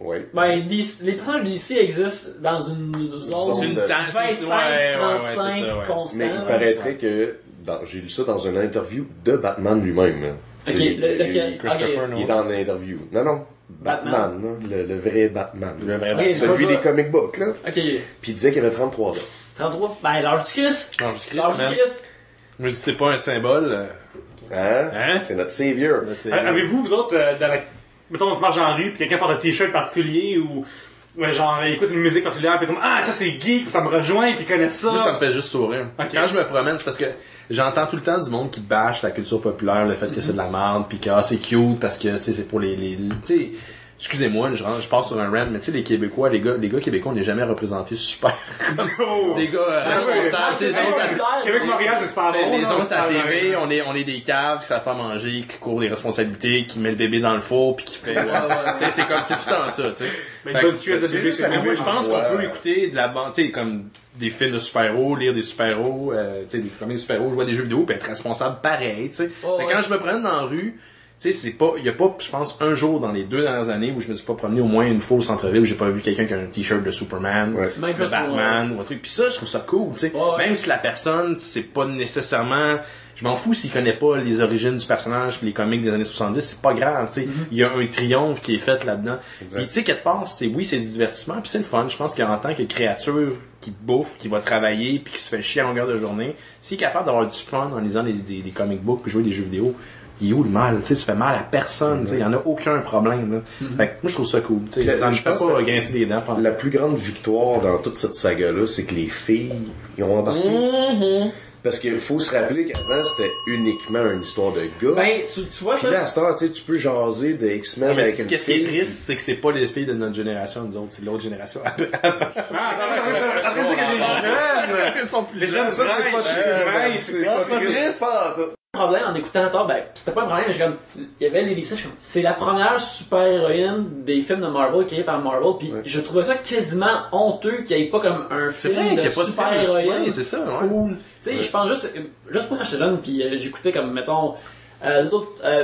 Oui. Ben, les personnages d'ici existent dans une zone de 25-35 constant. Mais il paraîtrait que, j'ai lu ça dans une interview de Batman lui-même. Ok, lequel? Christopher Il est en interview. Non, Batman, le vrai Batman. Le vrai Batman. Celui des comic books, là. Ok. Puis il disait qu'il avait 33 ans. 33? Ben, l'âge du Christ. L'âge du Christ. Moi, je dis c'est pas un symbole. Hein? C'est notre savior. Avez-vous, vous autres, mettons, on marche en rue, pis quelqu'un porte un t-shirt particulier, ou genre, écoute une musique particulière, pis comme, ah, ça c'est geek, ça me rejoint, pis connaît ça. Moi, ça me fait juste sourire. Okay. Quand je me promène, c'est parce que j'entends tout le temps du monde qui bâche la culture populaire, le fait que c'est de la merde, pis que c'est cute, parce que c'est pour les tu sais, excusez-moi, je passe sur un rant, mais tu sais, les Québécois, les gars québécois, on n'est jamais représentés super. Des gars responsables, tu sais, Québec-Montréal, c'est super bon. Les onces à la TV, on est des caves qui savent pas manger, qui courent des responsabilités, qui met le bébé dans le four, puis qui fait, tu sais, c'est tout le temps ça, tu sais. Moi, je pense qu'on peut écouter de la bande, tu sais, comme des films de super-héros, lire des super-héros, tu sais, des comics de super-héros, jouer à des jeux vidéo, puis être responsable pareil, tu sais. Quand je me promène dans la rue, tu sais, il y a pas, je pense, un jour dans les 2 dernières années où je me suis pas promené au moins une fois au centre-ville où j'ai pas vu quelqu'un qui a un t-shirt de Superman, de Batman, ou un truc. Puis ça, je trouve ça cool, tu sais. Même si la personne, c'est pas nécessairement, je m'en fous s'il connaît pas les origines du personnage pis les comics des années 70, c'est pas grave, tu sais. Il y a un triomphe qui est fait là-dedans. Puis tu sais, quelque part, c'est du divertissement puis c'est le fun. Je pense qu'en tant que créature qui bouffe, qui va travailler puis qui se fait chier à longueur de journée, s'il est capable d'avoir du fun en lisant des comic books puis jouer des jeux vidéo, il est où le mal? Tu fais mal à personne. Il n'y en a aucun problème. Là. Fait que moi, je trouve ça cool. Je fais pas grincer des dents. La plus grande victoire dans toute cette saga-là, c'est que les filles y ont embarqué. Parce qu'il faut se rappeler qu'avant, c'était uniquement une histoire de gars. Ben, tu vois puis là, à cette heure, tu peux jaser de X-Men avec une fille. Ce qui est triste, c'est que c'est pas les filles de notre génération, nous autres. C'est l'autre génération. Ils sont plus jeunes. Ça, c'est pas triste. C'est pas triste. Problème en écoutant tard, ben c'était pas un problème, il y avait Lady Sif, c'est la première super héroïne des films de Marvel créée par Marvel, puis je trouvais ça quasiment honteux qu'il n'y ait pas comme un film de super héroïne. C'est ça, cool. Tu sais, je pense juste pour quand j'étais jeune, puis j'écoutais comme mettons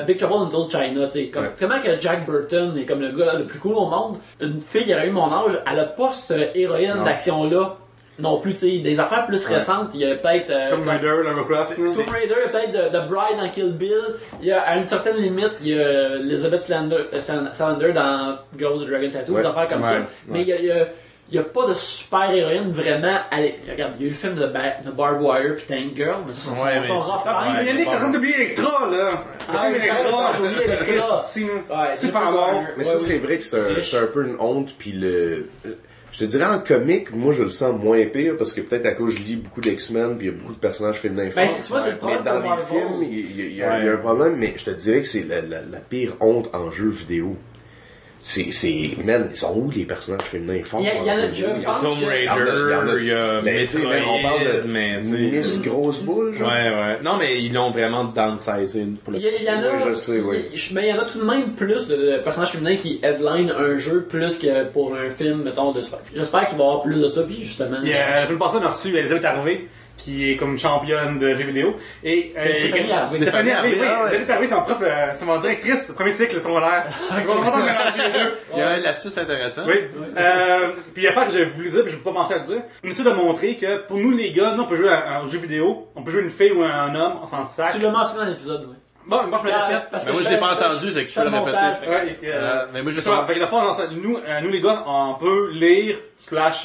Big Trouble in Little China, tu sais, comment que Jack Burton est comme le gars le plus cool au monde. Une fille qui aurait eu mon âge, elle a pas cette héroïne d'action là. Non plus, tu sais, des affaires plus récentes, il y a peut-être... Tomb Raider, Lovecraft. Tomb Raider, il y a peut-être The Bride dans Kill Bill. Il y a, à une certaine limite, il y a Elizabeth Salander dans Girl with the Dragon Tattoo, des affaires comme ça. Mais il y a pas de super héroïne vraiment. Allez, regarde, il y a eu le film de Barbed Wire pis Tank Girl, mais ça, sont rough. Yannick, t'as train d'oublier Electra, là. J'ai oublié Electra. C'est pas bon. Mais ça, c'est vrai que c'est un peu une honte, pis Je te dirais en comique, moi je le sens moins pire parce que peut-être à cause je lis beaucoup d'X-Men puis il y a beaucoup de personnages féminins forts. Tu vois, c'est le problème mais dans pour les Marvel. films, il y a un problème, mais je te dirais que c'est la pire honte en jeu vidéo. Man, ils sont où les personnages féminins forts? Il y en a déjà, Il y a Tomb Raider, il y a Metroid, on parle de mais Miss Grosse Boule, genre. Ouais. Non, mais ils l'ont vraiment downsizé pour le Il y en a, Oui, je sais, oui. Mais il y en a tout de même plus de personnages féminins qui headline un jeu plus que pour un film, mettons, de sport. J'espère qu'il va y avoir plus de ça, puis justement. La semaine passée, on a reçu Elisabeth Harvey, qui est comme championne de jeux vidéo. Et Stéphanie Harvey. Oui, Elisabeth Harvey, c'est mon prof, c'est mon directrice, premier cycle secondaire. Je vais vraiment mélanger les deux. Il y a un lapsus intéressant. Oui. Puis l'affaire que je voulais dire, puis je vais pas penser à le dire, on essaie de montrer que pour nous les gars, nous on peut jouer à un jeu vidéo, on peut jouer une fille ou un homme, on s'en sac. Tu l'as mentionné dans l'épisode, oui. Bon, moi je me répète. Parce Mais que moi je l'ai pas entendu, c'est que tu peux le répéter. Ouais, Mais moi je vais ça, savoir. fait que la fois, nous les gars, on peut lire,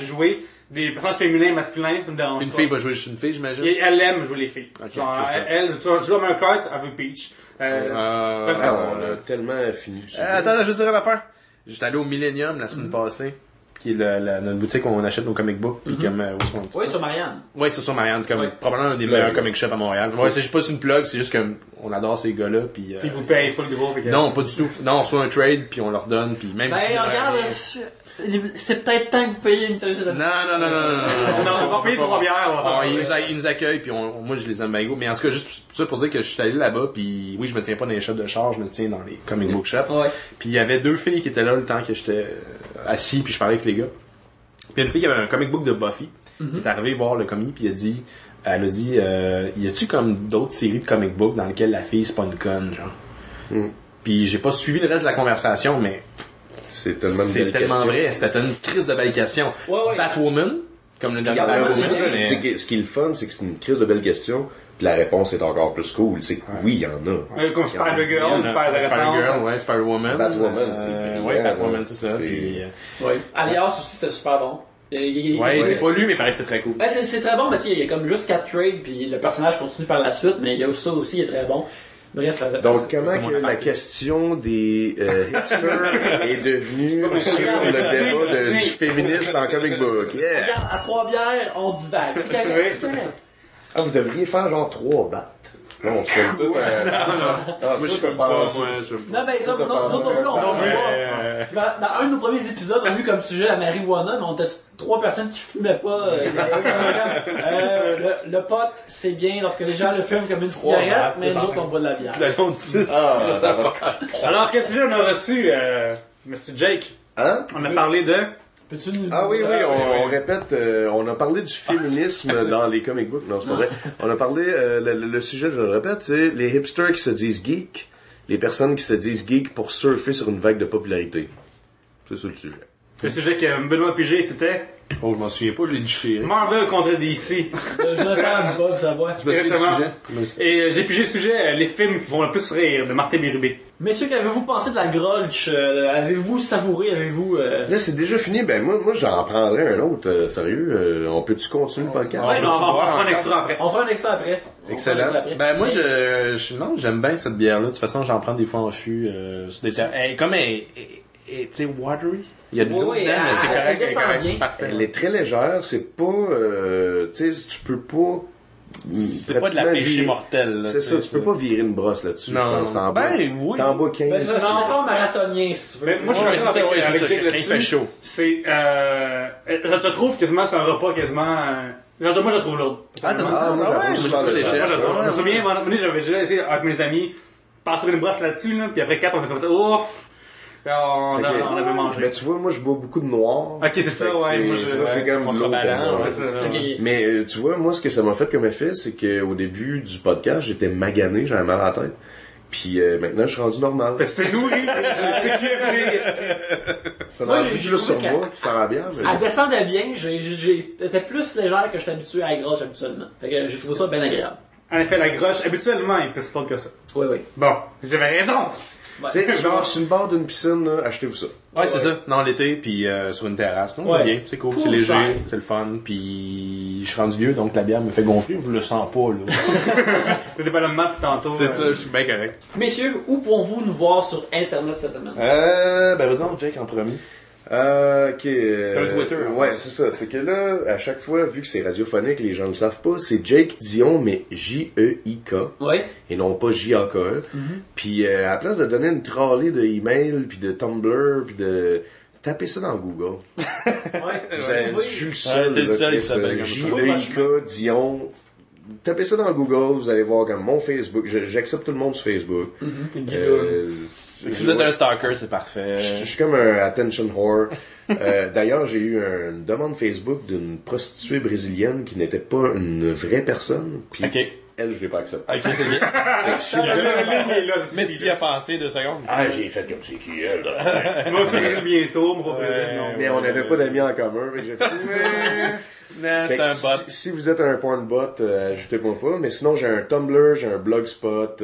jouer des personnages féminins, masculins, ça me dérange Une pas. fille va jouer juste une fille, j'imagine. Et elle aime jouer les filles. Ok, Genre, c'est ça. elle, tu joues à Mario Kart, elle veut Peach. Comme ça. On a tellement fini. Attends, je veux dire une affaire. J'étais allé au Millennium la semaine passée, qui est notre boutique où on achète nos comic books, puis comme où est-ce qu'on Oui, sur Marianne. Ouais, c'est sur Marianne, comme Ouais. probablement un des meilleurs comic shops à Montréal. Ouais, c'est pas une plug, c'est juste que on adore ces gars-là, puis. Ils vous payent full gros. fait que- Non, pas du tout. Non, on reçoit un trade, puis on leur donne, puis même Ben, si. regarde, c'est peut-être temps que vous payiez une seule. Non. Non, on va payer 3 bières. Ils nous accueillent, puis moi je les aime bien gros. Mais en tout cas, juste ça pour dire que je suis allé là-bas, puis oui, je me tiens pas dans les shops de charge, je me tiens dans les comic book shops. Ouais. Puis il y avait 2 filles qui étaient là le temps que j'étais assis, puis je parlais avec les gars. Puis il y a une fille qui avait un comic book de Buffy, qui est arrivée voir le comic, puis elle a dit, y a-tu comme d'autres séries de comic book dans lesquelles la fille c'est pas une conne, genre? Puis j'ai pas suivi le reste de la conversation, mais C'est tellement, vrai. C'était une crise de belle question. Ouais. Batwoman, comme le dernier Ouais, Batwoman, c'est mais... Ce qui est le fun, c'est que c'est une crise de belles questions, puis la réponse est encore plus cool. C'est que oui, il y en a. Comme Spider-Girl, super intéressant. Spider-Girl, ouais, Spider-Woman. Batwoman, c'est brillant, ouais, Batwoman, là. c'est ça. C'est- Puis, Ouais. Alias aussi, c'était super bon. ouais, je l'ai pas lu, mais pareil, c'était très cool. Ouais, c'est très bon, mais tu sais, il y a comme juste 4 trades, puis le personnage continue par la suite, mais il y a ça aussi, il est très bon. Bref, Donc, comment c'est mon que la aparté. question des hipsters est devenue sur le débat du féminisme en comic book? Yeah! regarde, à 3 bières, on divague. C'est correct, c'est correct. Ah, vous devriez faire genre 3 battes. Non, on se fait tout. Moi, je peux pas, moi, je peux pas. Non, ben ça, non, non plus, on fait pas. Dans un de nos premiers épisodes, on a eu comme sujet la marijuana, mais on était 3 personnes qui fumaient pas. Le pot, c'est bien lorsque les gens le fument comme une cigarette, mais nous autres, on boit de la bière. Ah, ça va. Alors, quel sujet on a reçu, Mr. Jake? Hein? On a parlé de... Peux-tu nous... Ah oui, on répète, on a parlé du féminisme dans les comic books. Non, c'est pas vrai. On a parlé, le sujet, je le répète, c'est les hipsters qui se disent geeks, les personnes qui se disent geeks pour surfer sur une vague de popularité. C'est ça le sujet. Le sujet que Benoît Pigé, c'était Oh, je m'en souviens pas, je l'ai déchiré. Marvel contre DC. Jonathan Bob, ça va. Je me souviens du Exactement. sujet. Et j'ai pigé le sujet, les films qui vont le plus rire, de Martin Bérubé. Messieurs, qu'avez-vous pensé de la Grudge? Avez-vous savouré? Avez-vous... Là, c'est déjà fini. Ben, moi, j'en prendrais un autre. Sérieux, on peut-tu continuer le podcast? Ouais, non, On fera un extra après. On fera un extra après. Excellent. Ben moi non, j'aime bien cette bière là. De toute façon, j'en prends des fois en fût sur des terres. Comme tu sais watery. Il y a de l'eau Oui, dedans, mais c'est elle correct, descend correct. bien. Parfait. Elle est très légère, c'est pas, tu sais, tu peux pas... C'est pas de la pratiquement pêche virer- mortelle. là, C'est ça, tu peux pas virer une brosse là-dessus. Non. je pense. T'en Ben, bats- oui. T'en bats Ben, 15. c'est un enfant marathonien, si tu veux. Mais moi, je suis Ouais, d'accord c'est ça, ouais, avec c'est Jake ça, quand il fait là-dessus. chaud. C'est, je te trouve quasiment que c'est un repas quasiment, genre, moi, je le trouve lourd. Ah, t'as Ah, moi, j'avoue, ouais, c'est moi, pas j'ai pas le- l'échelle. Moi, j'adore. Je me souviens, à un moment donné, j'avais déjà essayé avec mes amis, passer une brosse là-dessus, là, puis après 4, on était comme, ouf! On Ok. avait mangé. Mais tu vois, moi, je bois beaucoup de noir. Ok, c'est ça, Fait que ouais, moi, ça, c'est comme contrebalan, l'eau pour moi. ouais, c'est ça. Ok. Mais tu vois, moi, ce que ça m'a fait comme effet, c'est qu'au début du podcast, j'étais magané, j'avais mal à la tête. Puis maintenant, je suis rendu normal. Parce que c'est nourri, c'est QFD. Ça Moi, m'a dit j'ai juste sur trouvé moi qui sert à bien. Elle Mais... descendait bien, j'étais plus légère que je suis habitué à la Grudge habituellement. Fait que j'ai trouvé ça bien agréable. En effet, la groche, habituellement, il est plus fort que ça. Oui, oui. Bon, j'avais raison. Ouais. Tu sais, genre, sur une barre d'une piscine, là, achetez-vous ça. Ouais, c'est ça. Non, l'été, puis sur une terrasse. Non, Ouais. j'aime bien. C'est cool, c'est Poolside. léger, c'est le fun. Puis je suis rendu vieux, donc la bière me fait gonfler. Je le sens pas, là. Le déballonnement depuis tantôt. C'est ça, je suis bien correct. Messieurs, où pouvons-vous nous voir sur Internet cette semaine? Ben, vas-y, Jake, en premier. Ok. T'as un Twitter, hein? Ouais, c'est ça. C'est que là, à chaque fois, vu que c'est radiophonique, les gens ne le savent pas, c'est Jake Dion, mais J-E-I-K. Ouais. Et non pas J-A-K-E. Puis à la place de donner une trolley de email, puis de Tumblr, puis de... Tapez ça dans Google. Ouais. Je suis le seul, t'es le là, seul qui qui s'appelle comme ça. J-E-I-K, Dion. Tapez ça dans Google, vous allez voir comme mon Facebook. J'accepte tout le monde sur Facebook. Si vous êtes un stalker, c'est parfait. Je suis comme un attention whore. D'ailleurs, j'ai eu une demande Facebook d'une prostituée brésilienne qui n'était pas une vraie personne. Puis Ok. elle, je l'ai pas acceptée. Ok, c'est bien. Si vous avez- Mais tu y as pensé 2 secondes. Ah, j'ai fait comme c'est qui elle. Là. Moi, c'est bientôt, mon Brésil, non. Mais on n'avait pas d'amis en commun. Mais j'ai fait, Non, Fait c'est que un bot. si vous êtes un porn bot, ajoutez-moi pas. Mais sinon, j'ai un Tumblr, j'ai un Blogspot,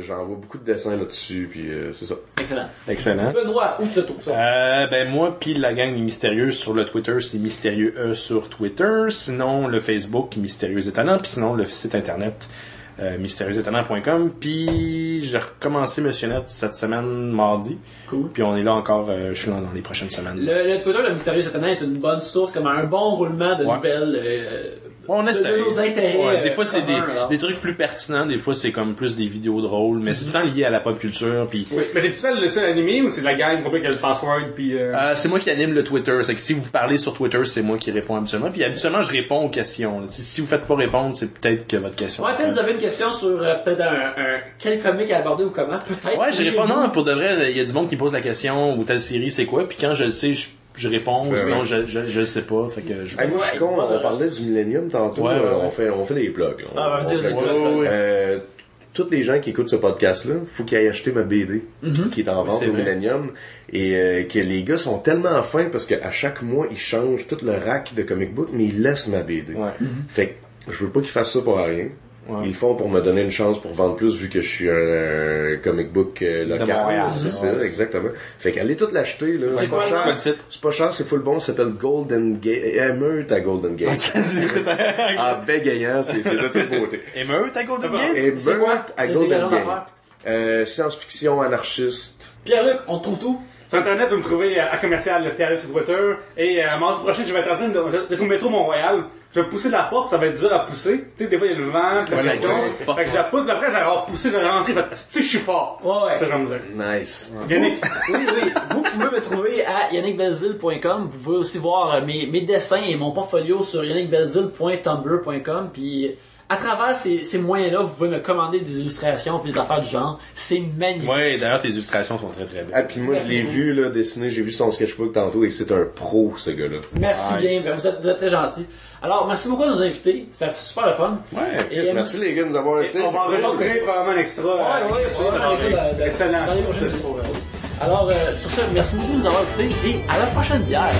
j'envoie beaucoup de dessins là-dessus, puis c'est ça. Excellent. Excellent. Benoît, où tu te trouves ça? Ben moi puis la gang des Mystérieux sur le Twitter, c'est Mystérieux E sur Twitter. Sinon le Facebook Mystérieux Étonnant, puis sinon le site internet mystérieuxétonnant.com. Puis j'ai recommencé Monsieur Net cette semaine mardi. Cool. Puis on est là encore, je suis là dans les prochaines semaines. Le Twitter, le Mystérieux Étonnant, est une bonne source, comme un bon roulement de nouvelles. On essaie. De nos intérêts. Ouais, des fois c'est communs, alors. des trucs plus pertinents, des fois c'est comme plus des vidéos drôles, mais c'est tout le temps lié à la pop culture. Puis Oui. Mais t'es-tu le seul animé ou c'est de la gang complète qui a le password puis c'est moi qui anime le Twitter. C'est que si vous parlez sur Twitter, c'est moi qui réponds habituellement. Puis habituellement, je réponds aux questions. Si vous faites pas répondre, c'est peut-être que votre question. Ouais, peut-être vous avez une question sur peut-être quel comique à aborder ou comment. Peut-être. Ouais, je réponds. Non, pour de vrai, il y a du monde qui me pose la question ou telle série, c'est quoi. Puis quand je le sais, je réponds. Sinon, je le sais pas. Fait que je. Hey, moi, je suis con, on parlait du Millennium tantôt. Ouais, ouais. On fait des plugs. Là. Ah, vas-y, On fait- vas-y. Tous les gens qui écoutent ce podcast-là, faut qu'ils aillent acheter ma BD qui est en vente c'est au vrai. Millennium. Et que les gars sont tellement fins parce qu'à chaque mois, ils changent tout le rack de comic book, mais ils laissent ma BD. Ouais. Fait que je veux pas qu'ils fassent ça pour rien. Ouais. Ils le font pour me donner une chance pour vendre plus vu que je suis un comic book local. Montréal, C'est ouais. ça, exactement. Fait qu'allez tout l'acheter, là. C'est quoi, C'est quoi le titre? C'est pas cher, c'est full bon. Ça s'appelle Golden Gate. Émeute à Golden Gate. En bégayant, c'est de toute beauté. Émeute à Golden Gate? Émeute C'est quoi? à C'est Golden quel genre Gate. Science-fiction, anarchiste. Pierre-Luc, on te trouve tout? sur Internet, vous me trouvez à commercial le Pierre sur Twitter. Et mardi prochain, je vais être en train d'être au métro Mont-Royal. Je vais pousser la porte, ça va être dur à pousser. Tu sais, des fois, il y a le vent, puis la Ouais, pression. la Fait que je la pousse, puis après, je vais avoir poussé, je vais rentrer, tu sais, je suis fort. Ouais. Ça, j'en dire. Nice. Yannick. Oui, oui. Vous pouvez me trouver à yannickbelzile.com. Vous pouvez aussi voir mes dessins et mon portfolio sur yannickbelzile.tumblr.com. Puis à travers ces moyens-là, vous pouvez me commander des illustrations puis des affaires du genre. C'est magnifique. Ouais, d'ailleurs, tes illustrations sont très très belles. Ah, puis moi, je l'ai vu, là, dessiné, j'ai vu son sketchbook tantôt, et c'est un pro, ce gars-là. Merci Nice. bien. Ben, vous êtes très gentils. Alors, merci beaucoup à nos invités. C'était super le fun. Ouais. Et, Merci les gars de nous avoir invités. On c'est va très enregistrer gentil. probablement un extra. ça va être Excellent. dans les prochaines vidéos. Alors, sur ce, merci beaucoup de nous avoir écoutés et à la prochaine bière.